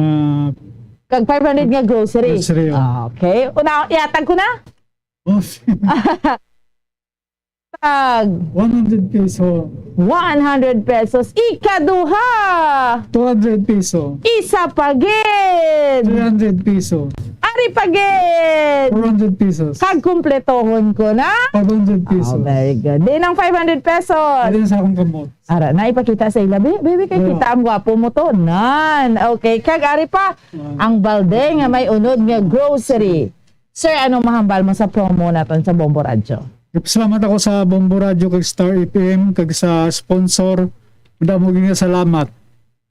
Kag 500 nga grocery. Grocery, oh. Okay. Una, iatag ko na? oh, Tag 100 peso. 100 pesos. Ikaduha. 200 peso. Isa pagid. 300 peso. Ari pagid. 400 pesos. Kag kumpletohon ko na? 500 pesos. Oh, very good. Di ng 500 pesos. Pwede sa akong kamot. Ara, naipakita sa ila. Baby, kay kita ang gwapo mo to. Nan. Okay. Kag ari pa, ang balde nga may unod nga grocery. Sir, anong mahambal mo sa promo naton sa Bombo Radio? Salamat ako sa Bombo Radio, kag Star FM, kag sa sponsor. Madamo nga salamat.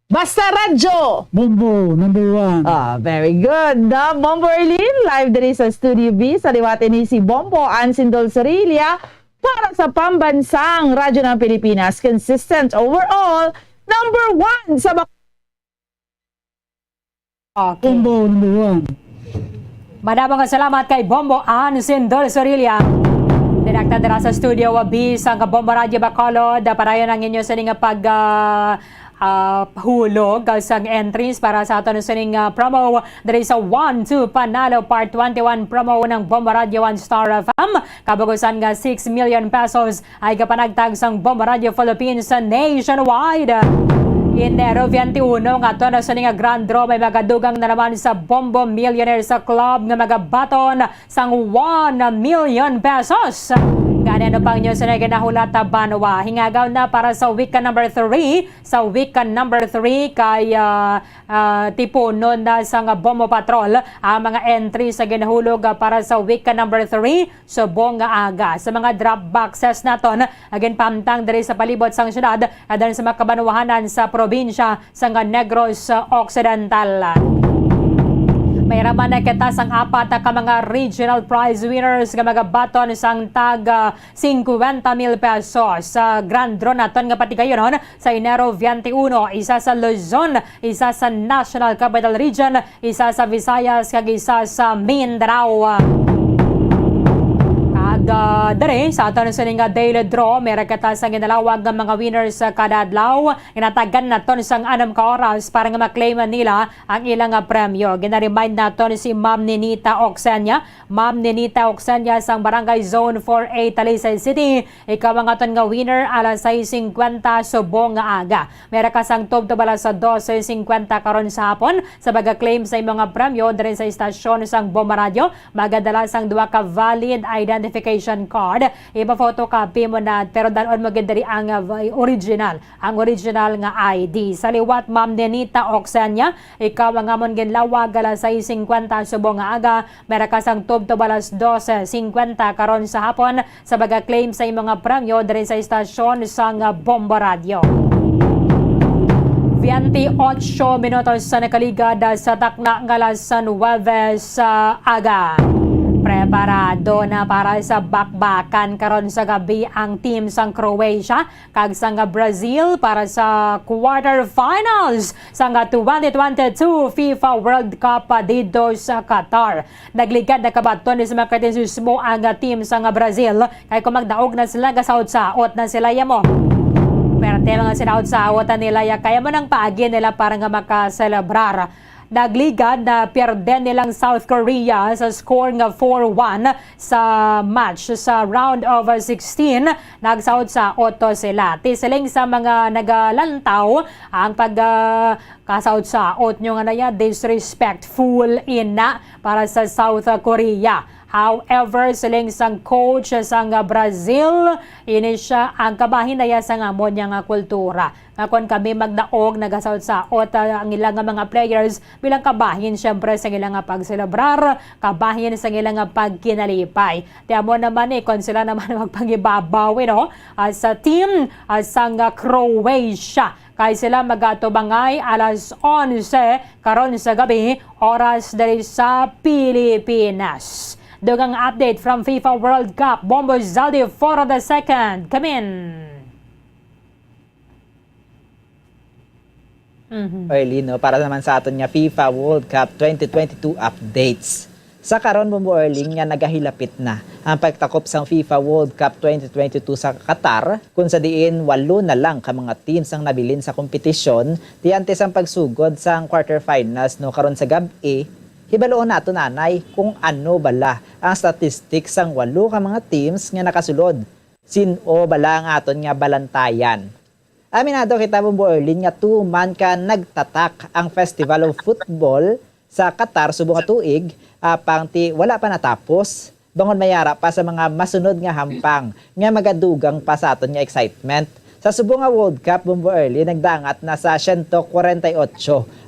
Basta Radyo! Bombo, number 1. Very good. Na Bombo Erlin, live diri sa Studio B. Sa liwatin ni si Bombo Ansindol Sorilia para sa pambansang radyo ng Pilipinas. Consistent overall, number 1 sa Okay. Bombo, number 1. Madamang salamat kay Bombo Ansindol Sorilia. Dinakta dira sa studio B sa Bombo Radio Bacolod. Parayon ang inyo sa nga hulog sang entries para sa aton sa promo diri sa 1-2 Panalo Part 21 promo ng Bombo Radio 1 Star FM. Kabagusan nga 6 million pesos ay kapanagtag sang Bombo Radio Philippines sa nationwide. Enero 21 nga to na sa nga grand draw may magadugang na naman sa Bombo Millionaire sa club nga magabaton sang 1 million pesos. Ganyan pang nyo sa naginahulata Banwa. Hingagaw na para sa week number 3. Sa week number 3 kay tipunon na sa Bombo Patrol ang mga entry sa ginahulog para sa week number 3 subong nga aga. Sa mga drop boxes naton agin pamtang diri sa palibot sang syudad adan sa makabanwahanan sa probinsya sa Negros Occidental. May raman na kita sang apat ka mga regional prize winners nga magabaton sang tag 50,000 pesos sa grand draw naton nga patigayon sa Enero 21. Isa sa Luzon, isa sa National Capital Region, isa sa Visayas, kag isa sa Mindanao. Dere sa aton sa nga daily draw may rakata sang ginalawag ng mga winners sa kada adlaw. Inatagan naton sang 6 ka oras para nga maklaim nila ang ilang premyo. Gina-remind naton si Ma'am Ninita Oxenia. Ma'am Ninita Oxenia sang Barangay Zone 4A Talisay City. Ikaw ang aton nga winner alas 6:50 subong nga aga. May rakasang tubto bala sa 12:50 karon sa hapon sa pag-claim sa imong premyo diri sa istasyon sang Bombo Radio. Magadala sang duha ka valid identification card. Ipa-photocopy mo na pero dalon mo gid diri ang original nga ID. Sa liwat Ma'am Nenita Oxenia, ikaw ang amon ginlawag alas 6:50 subong nga aga. Mera ka sang tubto alas 12:50 karon sa hapon sa pag-claim sa imong premyo diri sa istasyon sang Bombo Radio. 28 minutos sa nakaligad sa takna ng alas 9 sa aga. Preparado na para sa bakbakan karon sa gabi ang team sang Croatia kag sang Brazil para sa quarterfinals sang 2022 FIFA World Cup dito sa Qatar. Nagligad na kabaton sa mga kritisismo ang team sang Brazil kay kung magdaog na sila gasaot-saot na sila yamo. Pero mga sinaot-saot nila kaya mo nang paagi nila para nga makaselebrar. Nagligad na pierden nilang South Korea sa score nga 4-1 sa match sa round of 16. Nagsaot sa 8 sila. Tisiling sa mga nagalantaw ang pagkasaot sa 8 nyo nga na disrespectful ina para sa South Korea. However, siling sang coach sang Brazil, ini siya ang kabahinaya sa amon nga kultura. Ngakon kami magdaog nagasaot sa ang ilang mga players bilang kabahin syempre sa ilang pagselebrar, kabahin sa ilang pagkinalipay. Tiamo naman kung sila naman magpangibabaw sa team sang Croatia. Kay sila magatubangay alas 11 karon sa gabi oras diri sa Pilipinas. Dugang update from FIFA World Cup, Bombo Zaldi for the second. Come in. Early, no? Para naman sa aton nga FIFA World Cup 2022 updates. Sa karon Bumbo Erling nga nagahilapit na ang pagtakop sang FIFA World Cup 2022 sa Qatar kung sa diin 8 na lang ka mga teams ang nabilin sa kompetisyon di antes ang pagsugod sang quarterfinals no karon sa gabi. Hibaloon nato nanay kung ano bala ang statistics sang 8 ka mga teams nga nakasulod. Sino bala ang aton nga balantayan. Aminado kita Bumbo Erling nga 2 man ka nagtatak ang Festival of Football sa Qatar subong nga tuig apang ti wala pa natapos bangon mayara pa sa mga masunod nga hampang nga magadugang pa sa aton nga excitement. Sa subong nga World Cup Bumbo Erling nagdangat na sa 148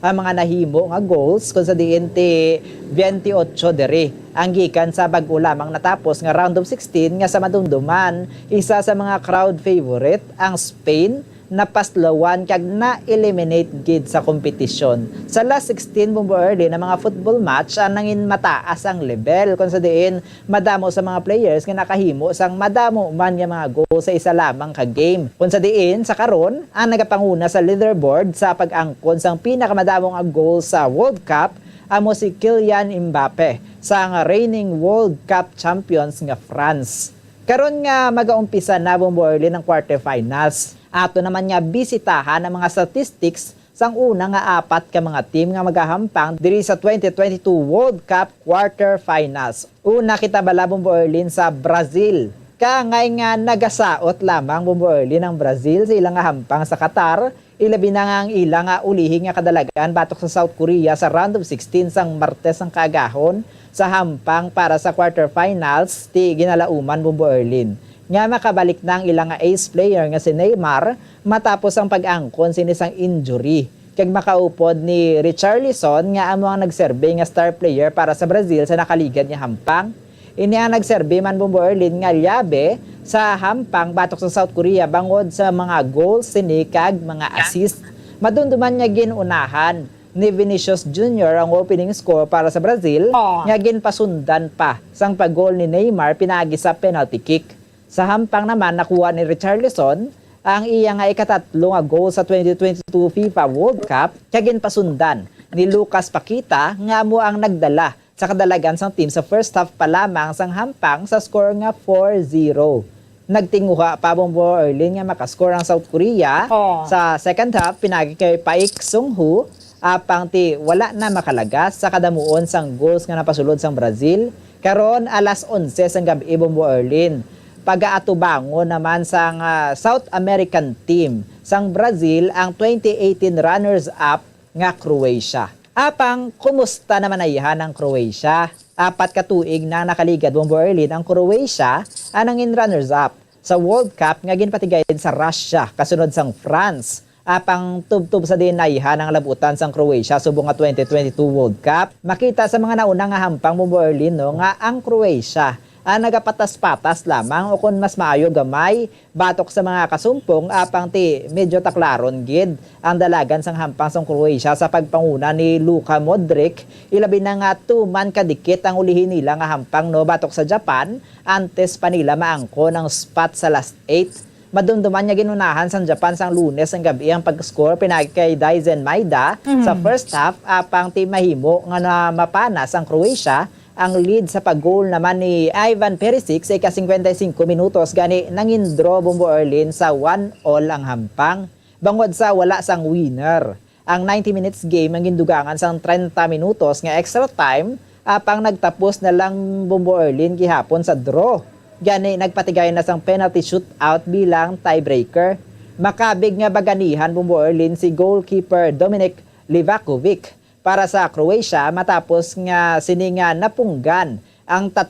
ang mga nahimo nga goals kung sa diin ti 28 diri ang gikan sa bag-o lamang natapos nga round of 16 nga sa madumduman isa sa mga crowd favorite ang Spain napaslawan kag na-eliminate gid sa kompetisyon. Sa last 16 Bumbo Erling na mga football match ang nangin mataas ang level kung sa diin madamo sa mga players nga nakahimo sang madamo man nga mga goal sa isa lamang ka game. Kung sa diin sa karon ang nagapanguna sa leaderboard sa pag-angkon sang pinakamadamong nga goal sa World Cup amo si Kylian Mbappe sa nga reigning World Cup champions nga France. Karon nga mag-aumpisa na Bumbo Erling ng quarterfinals. Ato naman nga bisitahan ang mga statistics sang una nga 4 ka mga team nga magahampang diri sa 2022 World Cup quarterfinals. Una kita bala Bumbo Erling sa Brazil. Kangay nga nagasaot lamang Bumbo Erling ng Brazil sa ilang nga hampang sa Qatar. Ilabi na nga ang ilang nga ulihi nga kadalagan batok sa South Korea sa round of 16 sang Martes ang kagahon sa hampang para sa quarterfinals ti ginalauman Bumbo Erling. Nga makabalik na ang ilang ace player nga si Neymar matapos ang pag-angkon sinisang injury. Kag makaupod ni Richarlison nga amo ang nagserbe nga star player para sa Brazil sa nakaligad niya hampang. Ini ang nagserbe man Bumbo Erling nga Lyabe sa hampang batok sa South Korea bangod sa mga goals sini kag mga assist. Madumduman niya ginunahan ni Vinicius Jr. ang opening score para sa Brazil nga ginpasundan pa sang pag-goal ni Neymar pinagi sa penalty kick. Sa hampang naman nakuha ni Richarlison ang iya nga ikatatlo nga goal sa 2022 FIFA World Cup kagin pasundan ni Lucas Paqueta nga amo ang nagdala sa kadalagan sang team sa first half pa lamang sang hampang sa score nga 4-0. Nagtinguha pa Bumbo Erling nga makascore ang South Korea sa second half pinagi kay Paik Sung-ho apang ti wala na makalagas sa kadamuon sang goals nga napasulod sang Brazil karon alas 11 sang gabi Bumbo Erling. Pag-aatubango naman sang South American team sang Brazil ang 2018 runners-up nga Croatia. Apang kumusta naman ayahan ang Croatia? 4 ka tuig na nakaligad Bumbo Erling ang Croatia anangin runners-up sa World Cup nga ginpatigayon sa Russia kasunod sang France. Apang tubtub sa dinayihan ang labutan sang Croatia subong nga 2022 World Cup. Makita sa mga naunang nga hampang Bumbo Erling no nga ang Croatia ang nagapatas-patas lamang o kung mas maayo gamay batok sa mga kasumpong apang ti medyo taklaron gid ang dalagan sang hampang sang Croatia sa pagpanguna ni Luka Modric. Ilabi na nga 2 man kadikit ang ulihin nila nga hampang no batok sa Japan antes pa nila maangko ng spot sa last 8. Madumduman niya ginunahan sang Japan sang Lunes ang gabi ang pag-score pinagi kay Daizen Maeda sa first half apang ti mahimo nga na mapanas ang Croatia. Ang lead sa pag-goal naman ni Ivan Perisic sa ika-55 minutos gani nangin draw Bumbo Erling sa 1-1 ang hampang. Bangod sa wala sang winner. Ang 90 minutes game ang gindugangan sang 30 minutos nga extra time apang nagtapos na lang Bumbo Erling gihapon sa draw. Gani nagpatigay na sang penalty shootout bilang tiebreaker. Makabig nga baganihan Bumbo Erling si goalkeeper Dominic Livakovic para sa Croatia matapos nga sininga napunggan ang 3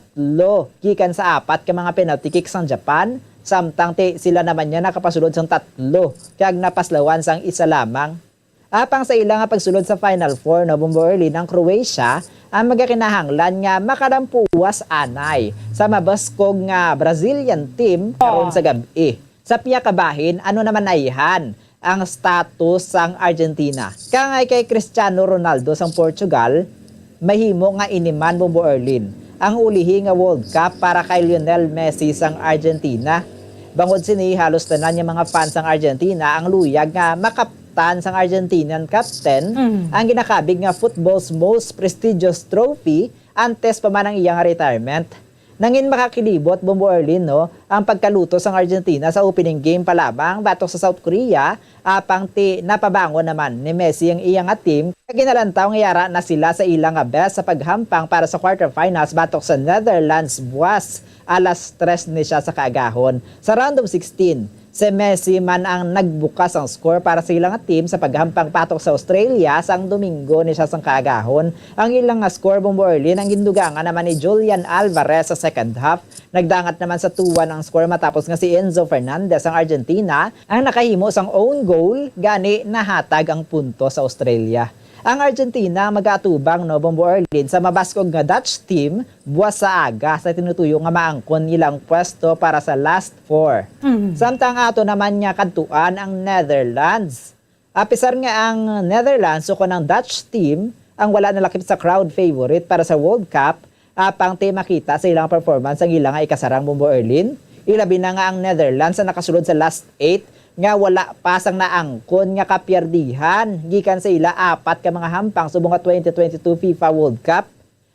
gikan sa 4 ka mga penalty kicks sang Japan samtang sila naman niya nakapasulod sang 3 kag napaslawan sang isa lamang. Apang sa ilang nga pagsulod sa Final Four na Bumbo Erling ng Croatia ang magakinahanglan nga makadampuwas anay sa mabaskog nga Brazilian team karon sa gabi. Sa piya ka bahin ano naman naihan ang status sang Argentina. Kangay kay Cristiano Ronaldo sang Portugal, mahimo nga iniman Bumbo Erling ang ulihi nga World Cup para kay Lionel Messi sang Argentina. Bangod sini halos tanan nga mga fans sang Argentina ang luyag nga makaptan sang Argentinian captain ang ginakabig nga football's most prestigious trophy antes pa man ang iyang retirement. Nangin makakilibot Bombo Erlin no, ang pagkaluto sang Argentina sa opening game pa lamang batok sa South Korea, apang napabangon naman ni Messi ang iyang team. Ginalantaw ng yara na sila sa ilang best sa paghampang para sa quarterfinals batok sa Netherlands buwas alas 3 ni siya sa kaagahon. Sa round of 16, si Messi man ang nagbukas ang score para sa ilang team sa paghampang patok sa Australia sang Domingo ni siya sang kaagahon. Ang ilang score Bombo Erlin ang gindugangan naman ni Julian Alvarez sa second half. Nagdangat naman sa 2-1 ang score matapos nga si Enzo Fernandez ang Argentina ang nakahimo sang own goal gani nahatag ang punto sa Australia. Ang Argentina mag-atubang no Bombo Erlin sa mabaskog nga Dutch team buwas sa aga sa tinutuyo nga maangkon ilang pwesto para sa last 4. Samtang ato naman niya kadtuan ang Netherlands. Apisar nga ang Netherlands o ng Dutch team ang wala nalakip sa crowd favorite para sa World Cup, apang makita sa ilang performance ang ilang ikasarang Bombo Erlin. Ilabi na nga ang Netherlands na nakasulod sa last 8 nga wala pasang naangkon nga kapyerdihan gikan sa ila 4 ka mga hampang subong nga 2022 FIFA World Cup.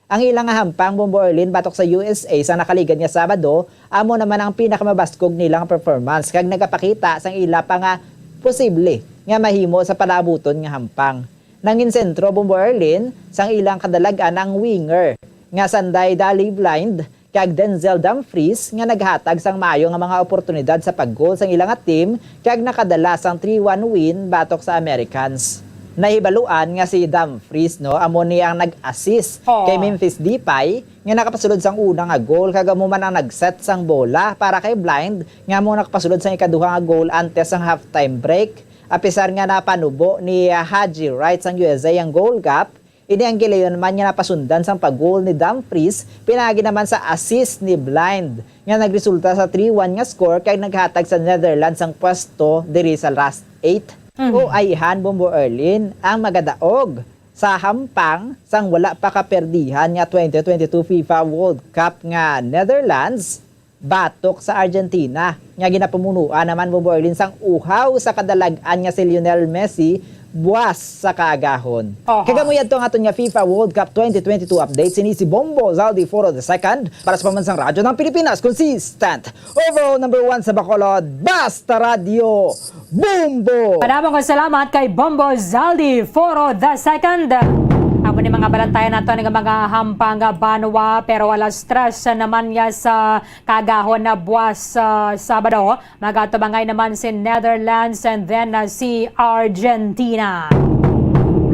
Ang ilang hampang Bombo Erlin batok sa USA sa nakaligan nga Sabado, amo naman ang pinakamabaskog nilang performance kag nagapakita sang ila pa nga posible nga mahimo sa palabuton nga hampang. Nangin sentro Bombo Erlin sang ilang kadalagan ang winger nga Sanday Dali Blind kag Denzel Dumfries nga naghatag sang maayo nga mga oportunidad sa pag-goal sang ilang team kag nakadala sang 3-1 win batok sa Americans. Nahibaluan nga si Dumfries no amo niya ang nag-assist kay Memphis Depay nga nakapasulod sang unang nga goal kag amo man ang nag-set sang bola para kay Blind nga amo nakapasulod sang ikaduha nga goal antes sang halftime break. Apisar nga napanubo ni Haji Wright sang USA ang goal gap, ini ang gilayon man niya napasundan sang pag-goal ni Dumfries, pinagi naman sa assist ni Blind nga nagresulta sa 3-1 nga score kay naghatag sa Netherlands ang pwesto diri sa last 8. O ayhan Bombo Erlin ang magadaog sa hampang sang wala pa kaperdihan nga 2022 FIFA World Cup nga Netherlands batok sa Argentina nga ginapamunuan naman Bombo Erlin sang uhaw sa kadalagan nga si Lionel Messi buwas sa kaagahon. Kagamuyad to ang aton nga FIFA World Cup 2022 update. Sini si Bombo Zaldi Foro II para sa Pambansang Radyo ng Pilipinas. Consistent. Overall number 1 sa Bacolod. Basta Radio. Bombo! Maraming salamat kay Bombo Zaldi Foro II. Ako ni mga balantayan nato ng mga hampang banwa pero wala stress naman niya sa kagahon na buwas sa Sabado. Magatubangay naman si Netherlands and then si Argentina.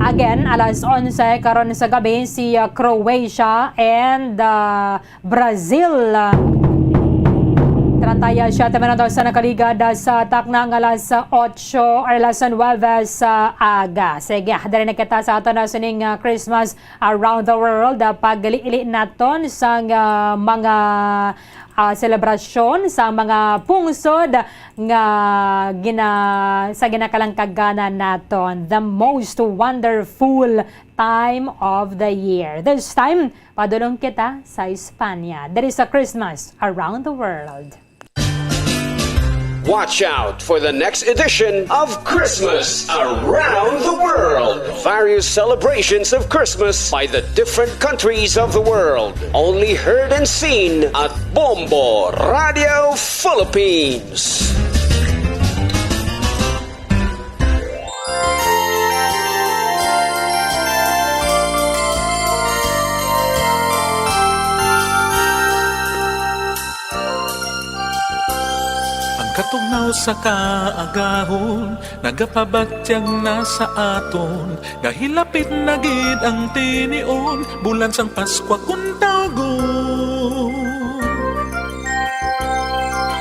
Again, alas 11 karon sa gabi si Croatia and Brazil. Trantaya siya taman daw sa nakaligad sa taknang alas 8 or alas 9 sa aga. Sige, dali na kita sa ato na sining Christmas around the world. Pag-ili naton sa mga selebrasyon sa mga pungsod nga sa ginakalangkaganan naton. The most wonderful time of the year. This time, padulong kita sa Espanya. There is a Christmas around the world. Watch out for the next edition of Christmas Around the World. Various celebrations of Christmas by the different countries of the world. Only heard and seen at Bombo Radio Philippines. Katugnaw sa kaagahon, nagapabatyag na sa aton, gahilapit na gid ang tinion, bulan sang Paskwa kun tawgon.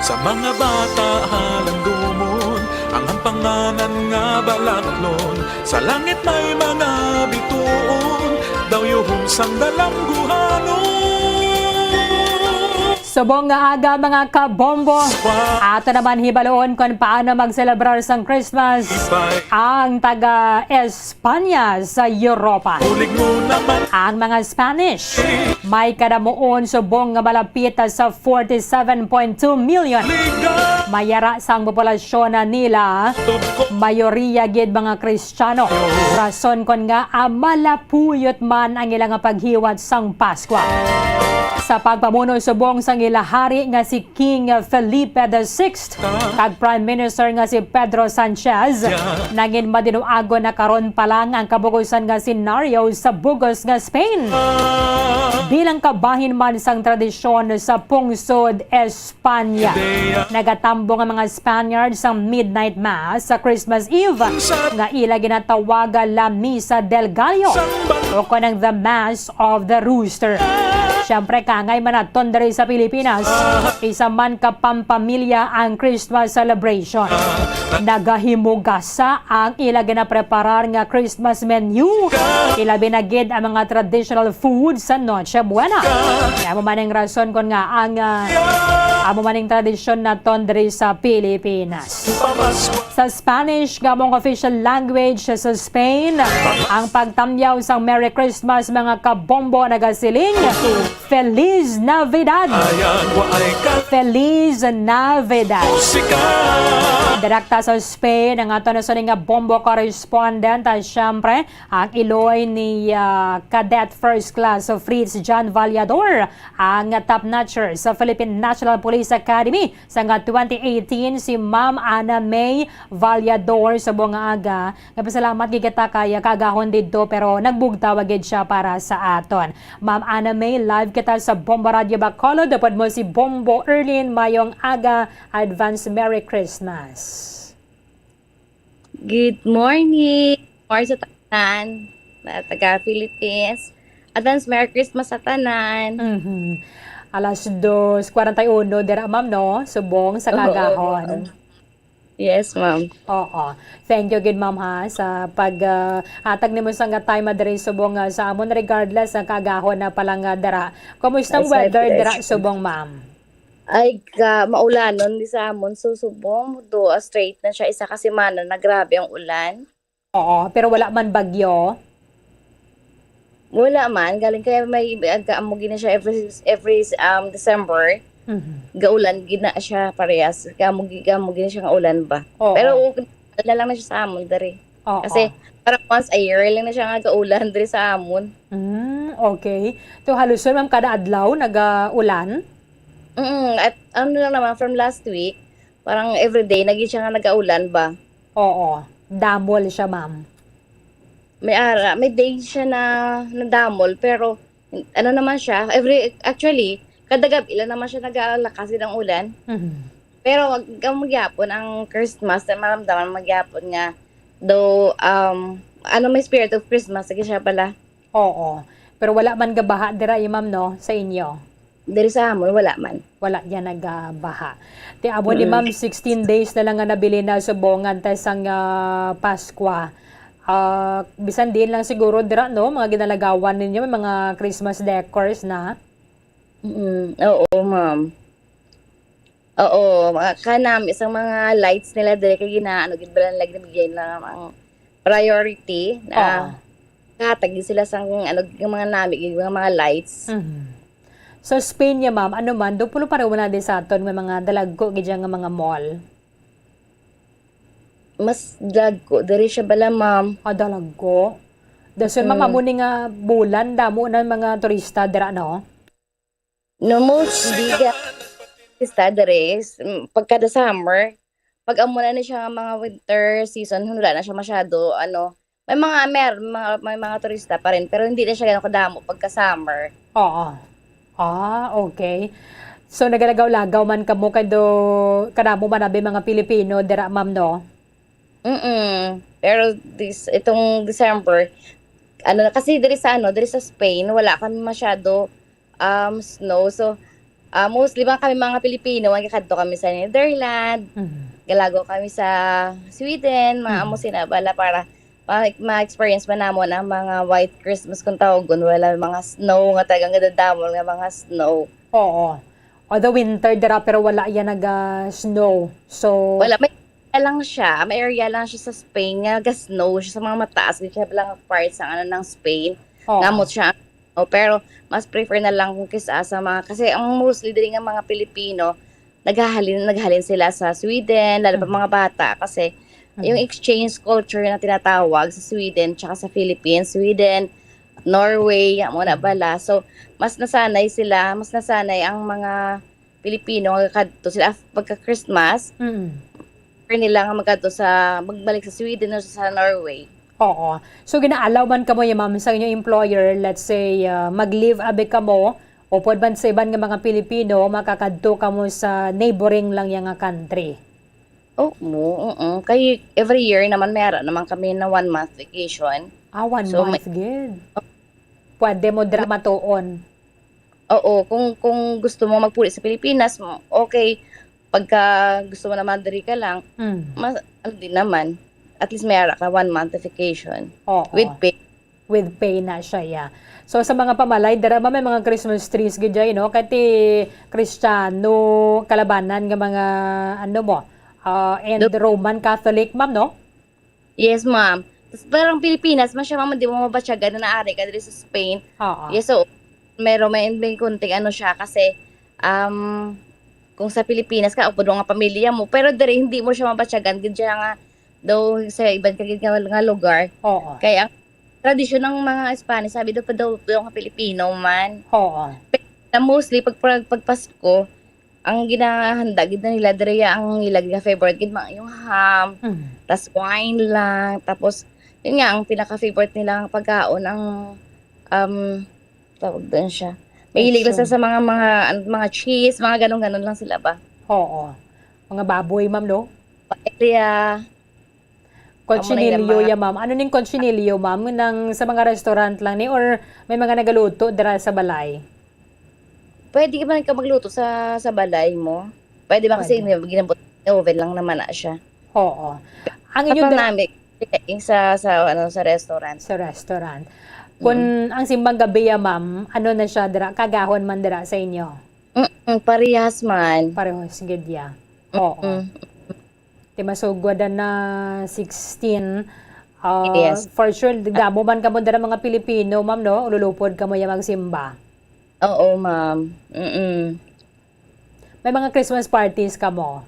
Sa mga bata halangdomon, ang hampanganan nga balaklon, sa langit may mga bituon, daw yuhong sang dalangguhanon. Subong nga aga mga kabombo. Ato naman hibaloon kung paano magselebrar sang Christmas ang taga Espanya sa Europa. Ang mga Spanish may kadamuon subong nga malapit sa 47.2 million. Mayara sang populasyon na nila, mayoriya gid mga Kristiyano. Rason kon nga malapuyot man ang ilang paghiwat sang Paskwa. Sa pagpamuno subong sang ilahari nga si King Felipe VI kag Prime Minister nga si Pedro Sanchez, nangin madinuago na karon pa lang ang kabugusan nga senaryo sa Burgos nga Spain. Bilang kabahin man sang tradisyon sa pungsod Espanya, nagatambo nga mga Spaniards sa midnight mass sa Christmas Eve nga ila ginatawaga la Misa del Gallo o kanang the Mass of the Rooster. Siyempre, kangay manaton diri sa Pilipinas, isa man kapampamilya ang Christmas celebration. Nagahimugasa ang ila ginapreparar nga Christmas menu. Ila binagid ang mga traditional food sa Noche Buena. Kaya mo maning rason kon nga ang amo maning tradisyon naton diri sa Pilipinas. Sa Spanish, gamong official language sa Spain, ang pagtamyaw sang Merry Christmas mga kabombo nagasiling, Feliz Navidad! Feliz Navidad! Direkta sa Spain, ang ato na nga bombo correspondent at syempre, ang iloy ni Cadet First Class Fritz John Vallador, ang top-notcher sa Philippine National Police Academy sa 2018 si Ma'am Ana May Vallador sa buong aga. Nagpasalamat gigita kaya kagahon dito pero nagbugtawag siya para sa aton. Ma'am Ana May, live kita sa Bombo Radio Bacolod. Dapat mo si Bombo Erlin mayong aga. Advance Merry Christmas. Good morning. Or sa tanan na taga Philippines. Advance Merry Christmas sa tanan. Alas 2:41 dira ma'am no, subong sa kagahon. Yes, ma'am. Oo. Thank you gid ma'am ha sa pag-hatag nimo sa nga time diri subong sa amon regardless ang kagahon na palang dira. Kumusta ang weather dira subong ma'am? Ay, maulanon di sa amon. So, subong do straight na siya isa ka semana na grabe ang ulan. Oo, pero wala man bagyo. Wala man, galing kaya may amugi na siya every December. Gaulan gina siya parehas. Kamugi na siya nga ulan ba. Oo. Pero wala lang na siya sa amon dari. Kasi parang once a year lang na siya nga gaulan dari sa amon. Okay. To haluson ma'am kada adlaw naga-ulan? At ano lang naman from last week, parang everyday naging siya nga nagaulan ba. Oo. Damol siya ma'am. May day siya na damol pero ano naman siya, actually kada gabi lang naman siya nagalakas ng ulan. Pero magyapon ang Christmas na maramdaman magyapon nga though may spirit of Christmas sige siya pala. Oo. Pero wala man gabaha dira ma'am no sa inyo. Diri sa amon wala man. Wala yan nagbaha. Ti abo ni ma'am 16 days na lang nga nabili na subongan ta sang Paskwa. Bisan din lang siguro dira no mga ginalagawan ninyo may mga Christmas decors na. Oo, ma'am. Oo, kanam isang mga lights nila diri kay ginaano gid balan lagi bigyan lang ang priority na katag sila sang yung mga nami yung mga lights. Sa Spain niya ma'am, ano man do pulo pareho na din sa aton may mga dalagko gid nga mga mall. Mas dalagko diri siya bala ma'am. Dalagko. Dason ma'am amo ni nga bulan damo na mga turista dira no. No, most biga diri pagkada summer, pag amo na siya nga mga winter season, wala na siya masyado may mga turista pa rin pero hindi na siya ganun kadamo pagka summer. Oo. Okay. So nagalagaw-lagaw man kamo kadamo man abi mga Pilipino dira ma'am no. Pero itong December kasi diri sa Spain wala kami masyado snow. So, mostly kami mga Pilipino, magkakadto kami sa Netherlands, galagaw kami sa Sweden, mga amo sinabala para ma-experience man namon ang mga white Christmas kung tawagon. Wala mga snow nga tagang gadadamol nga mga snow. Oo. Although winter dira pero wala yan snow. So Wala, may area lang siya sa Spain nga snow siya sa mga mataas kasi lang parts ng Spain. Oo. Ngamot siya. Pero mas prefer na lang kung kisa sa mga kasi ang mostly diri nga mga Pilipino naghalin sila sa Sweden, lalo pa mga bata kasi yung exchange culture na tinatawag sa Sweden tsaka sa Philippines, Sweden, Norway, muna bala. So, mas nasanay ang mga Pilipino kadto sila pagka Christmas. Nila nga magbalik sa Sweden o sa Norway. Oo. So ginaalaw man kamo yung ma'am sa inyong employer, let's say mag-leave abi kamo o pod man sa iban nga mga Pilipino makakadto kamo sa neighboring lang yang country. Kay every year naman mayroon naman kami na 1 month vacation. 1 month good. Pwede mo dira matuon. Oo, kung gusto mo magpuli sa Pilipinas, okay. Pagka gusto mo naman diri ka lang, mas din naman. At least mayroon ka 1 month vacation. Oo. With pay. With pay na siya, yeah. So sa mga pamalay, dara may mga Christmas trees gidjay, no? Kati Kristiyano, kalabanan nga mga and Roman Catholic, ma'am, no? Yes, ma'am. Parang Pilipinas, masya ma'am, di mo mabatyagan na naari ka diri sa Spain. Yes, so may kunting siya kasi kung sa Pilipinas ka upo nga pamilya mo, pero diri hindi mo siya mabatyagan gidya nga daw sa ibang nga lugar. Oo. Kaya ang tradisyon ng mga Spanish, sabi daw nga Pilipino man. Oo. Mostly pag Pasko, ang ginahanda gid na nila diri ang ilag nga favorite gid yung ham, tas wine lang, tapos yun nga ang pinaka-favorite nilang pagkaon ang tawag doon siya. Mahilig lang sa mga cheese, mga ganon-ganon lang sila ba? Oo. Mga baboy, ma'am, no? Paella. Conchinillo, ya, ma'am. Ano ning conchinillo, ma'am? Sa mga restaurant lang ni or may mga nagaluto dira sa balay? Pwede ba ka magluto sa balay mo? Pwede ba kasi ginabot oven lang naman na siya. Oo. Ang inyong namin sa restaurant. Sa restaurant. Kung ang simbang gabi, ma'am, ano na siya dira? Kagahon man dira sa inyo? Parehas man. Parehas, gid ya. Oo. Di masugod na 16. Yes. For sure, damo man kamo dira mga Pilipino, ma'am, no? Ululupod kamo ya magsimba. Oo, ma'am. May mga Christmas parties kamo?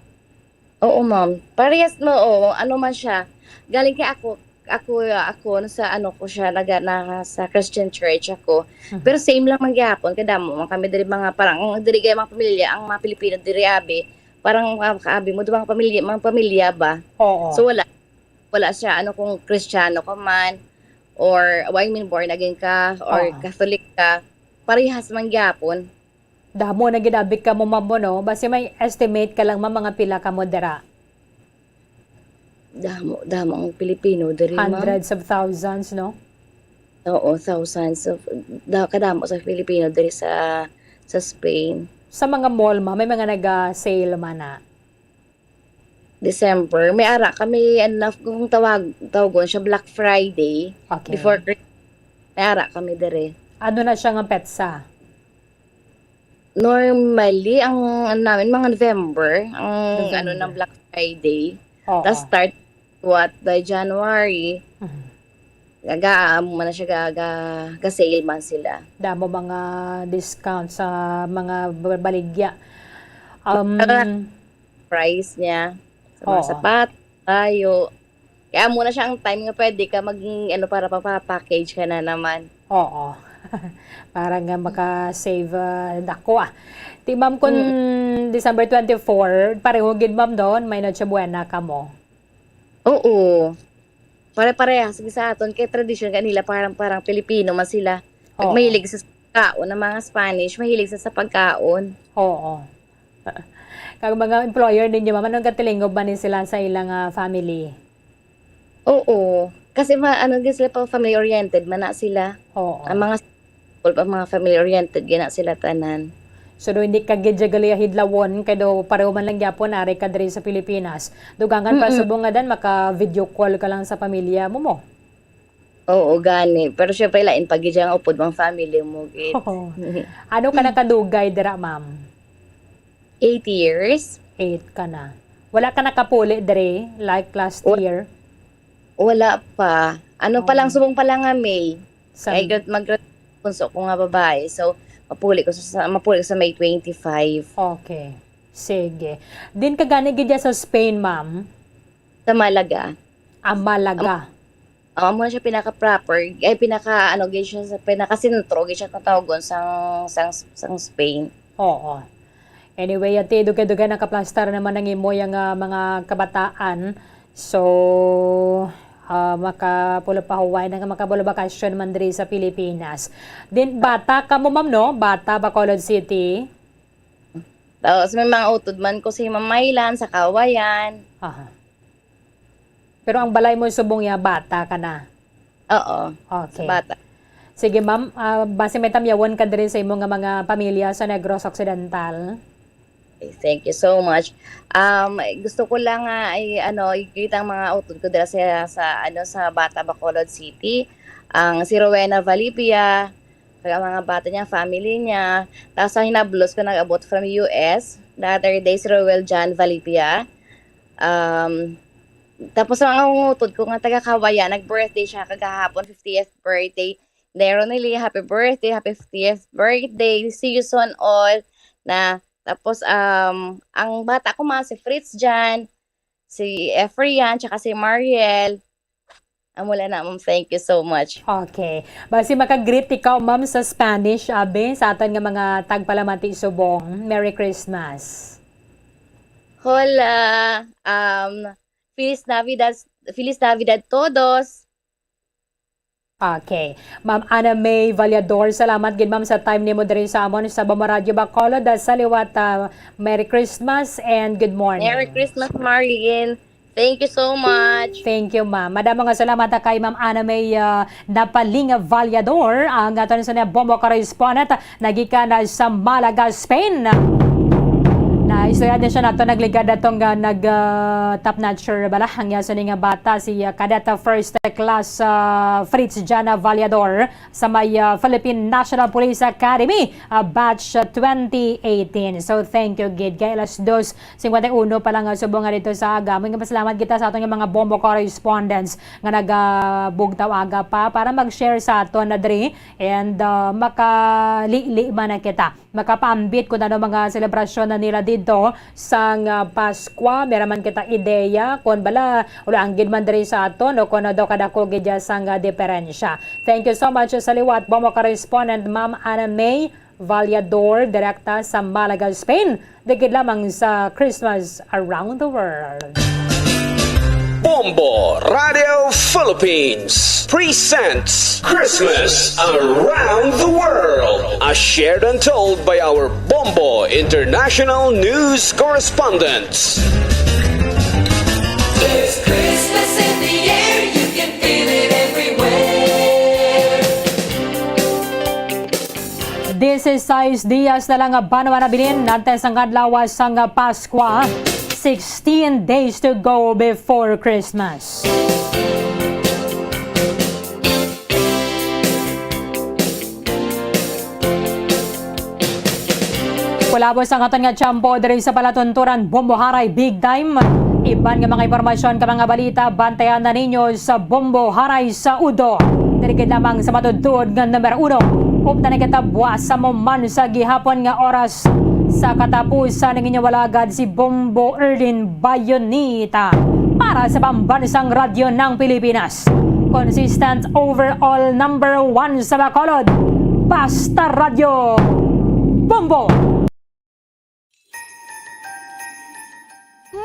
Oo, ma'am. Parehas mo, ano man siya. Galing kay ako sa ko siya sa Christian church ako. Pero same lang mangyapon kadamo man kami diri mga parang diri kay mga pamilya ang mga Pilipino diri abi. Parang kaabi mo mga pamilya ba? Oo. So wala siya kung Kristiyano ka man or born again ka or Catholic ka. Parehas man gyapon. Damo na ginabi ka mo, ma'am, no? Basta may estimate ka lang, ma'am, mga pila ka mo dira. Damo ang Pilipino diri, ma'am. Hundreds of thousands, no? Oo, thousands of kadamo sa Pilipino diri sa Spain. Sa mga mall, ma'am, may mga nag-sale man na. December, may ara kami kung tawagon siya Black Friday. Okay. Before may ara kami diri. Ano na siya nga petsa? Normally, ang namin mga November, ang ng Black Friday. Tapos start by January. Mo na siya sale man sila. Damo mga discount sa mga baligya. Price niya sa mga sapat, tayo. Kaya muna siya ang time nga pwede ka para package ka na naman. Oo. Para nga maka-save dako. Ti ma'am, kung December 24, pareho gid ma'am doon, may Noche Buena ka mo. Oo. Pare-parehas sa aton kay tradisyon kanila parang Pilipino man sila. Pag mahilig sa pagkaon ng mga Spanish, mahilig sa pagkaon. Oo. Kag mga employer ninyo, ma'am, anong katilingob ba ni sila sa ilang family? Oo. Kasi sila pa family-oriented man na sila. Oo. Ang mga family-oriented gina sila tanan. So do hindi ka gidjagali hidlawon kay do pareho man lang gyapon ari ka diri sa Pilipinas. Dugangan pa subong nga dan maka video call ka lang sa pamilya mo. Oo, gani. Pero syempre lain pag gyang upod mga family mo gid. Ano ka nakadugay dira, ma'am? 8 years. 8 ka na. Wala ka nakapuli dre like last year? Wala pa. Ano pa lang, subong pa lang nga May. Sa- Mag-punso ko nga babae. So, mapuli ko sa May 25. Okay. Sige. Din ka gani gid sa Spain, ma'am? Sa Malaga. Malaga. Mo na siya pinaka-proper. Gid siya sa pinaka-sentro. Gid siya tatawagon sang Spain. Oo. Anyway, ati duga-duga nakaplastar naman ng imo yung mga kabataan. So, makapulo pa Hawaii na makapulo bakasyon man diri sa Pilipinas. Din bata ka mo, ma'am, no? Bata, Bacolod City. Tapos may mga utod man ko si Mamaylan sa Kawayan. Aha. Pero ang balay mo subong ya bata ka na. Oo. Okay. Bata. Sige, ma'am, base may tamyawan ka diri sa imong mga pamilya sa Negros Occidental. Okay, thank you so much. Gusto ko lang i-greet ang mga utod ko dira sa Bata Bacolod City. Ang si Rowena Valipia, ang mga bata niya, family niya. Tapos ang hinablos ko nag-abot from US. The other day, si Rowel John Valipia. Tapos ang utod ko nga taga Kawayan, nag-birthday siya kagahapon, 50th birthday. Neronely, happy birthday, happy 50th birthday. See you soon all. Tapos ang bata ko si Fritz Jan, si Efrian, tsaka si Mariel. Wala na, ma'am. Thank you so much. Okay. Basi makagreet ikaw, ma'am, sa Spanish, abe, sa aton nga mga tagpalamati subong. Merry Christmas. Hola. Feliz Navidad todos. Okay. Ma'am Ana May Vallador, salamat gid ma'am sa time nimo diri sa amon sa Bombo Radio Bacolod. Saliwat, Merry Christmas and good morning. Merry Christmas, Marilyn. Thank you so much. Thank you, ma'am. Madamo nga salamat kay Ma'am Ana May Napalinga Vallador, ang aton sa Bombo correspondent nagikan sa Malaga, Spain. Istorya din siya nato nagligad atong top notcher bala hangya sa nga bata si Cadet First Class Fritz Jana Vallador sa may Philippine National Police Academy batch 2018. So thank you gid kay alas 2:51 pa lang subong nga dito sa aga. Mga pasalamat kita sa atong mga Bombo correspondents nga nagabugtaw aga pa para mag-share sa aton na diri and makali man na kita. Makapaambit kung ano mga selebrasyon na nila dito sang Paskwa. Meraman kita ideya kung bala ulang gid man diri sa aton o kung do kadako gid sang diferensya. Thank you so much sa liwat Bombo correspondent Ma'am Ana May Vallador direkta sa Malaga, Spain. Dagid lamang sa Christmas Around the World. Bombo Radio Philippines presents Christmas Around the World, as shared and told by our Bombo International News correspondents. There's Christmas in the air, you can feel it everywhere. This is 6 Dias na lang banwa na bilin natin sang adlaw sang Paskwa. 16 days to go before Christmas. Kulabos ang aton nga tiyampo diri sa palatunturan Bombo Haray Big Time. Iban nga mga impormasyon ka mga balita bantayan na ninyo sa Bombo Haray sa Udo. Dirigid lamang sa matudtod nga number 1. Upta na kita buwas sa moman sa gihapon nga oras. Sa katapusan ng inyong walagad si Bombo Erlin Bayonita para sa pambansang radyo ng Pilipinas. Consistent overall number 1 sa Bacolod. Basta Radio Bombo!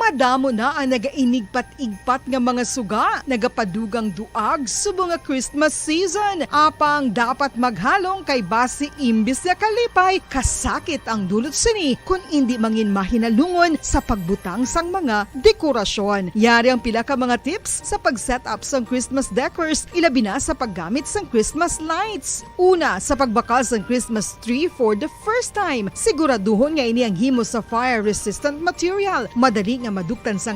Madamo na ang nagainigpat-igpat nga mga suga, nagapadugang duag subong nga Christmas season. Apang dapat maghalong kay base imbis nga kalipay, kasakit ang dulot sini kung hindi mangin mahinalungon sa pagbutang sang mga dekorasyon. Yari ang pila ka mga tips sa pag-set up sang Christmas decors, ilabi na sa paggamit sang Christmas lights. Una, sa pagbakal sang Christmas tree for the first time, siguraduhon nga ini ang himo sa fire-resistant material. Madali nga maduktan sang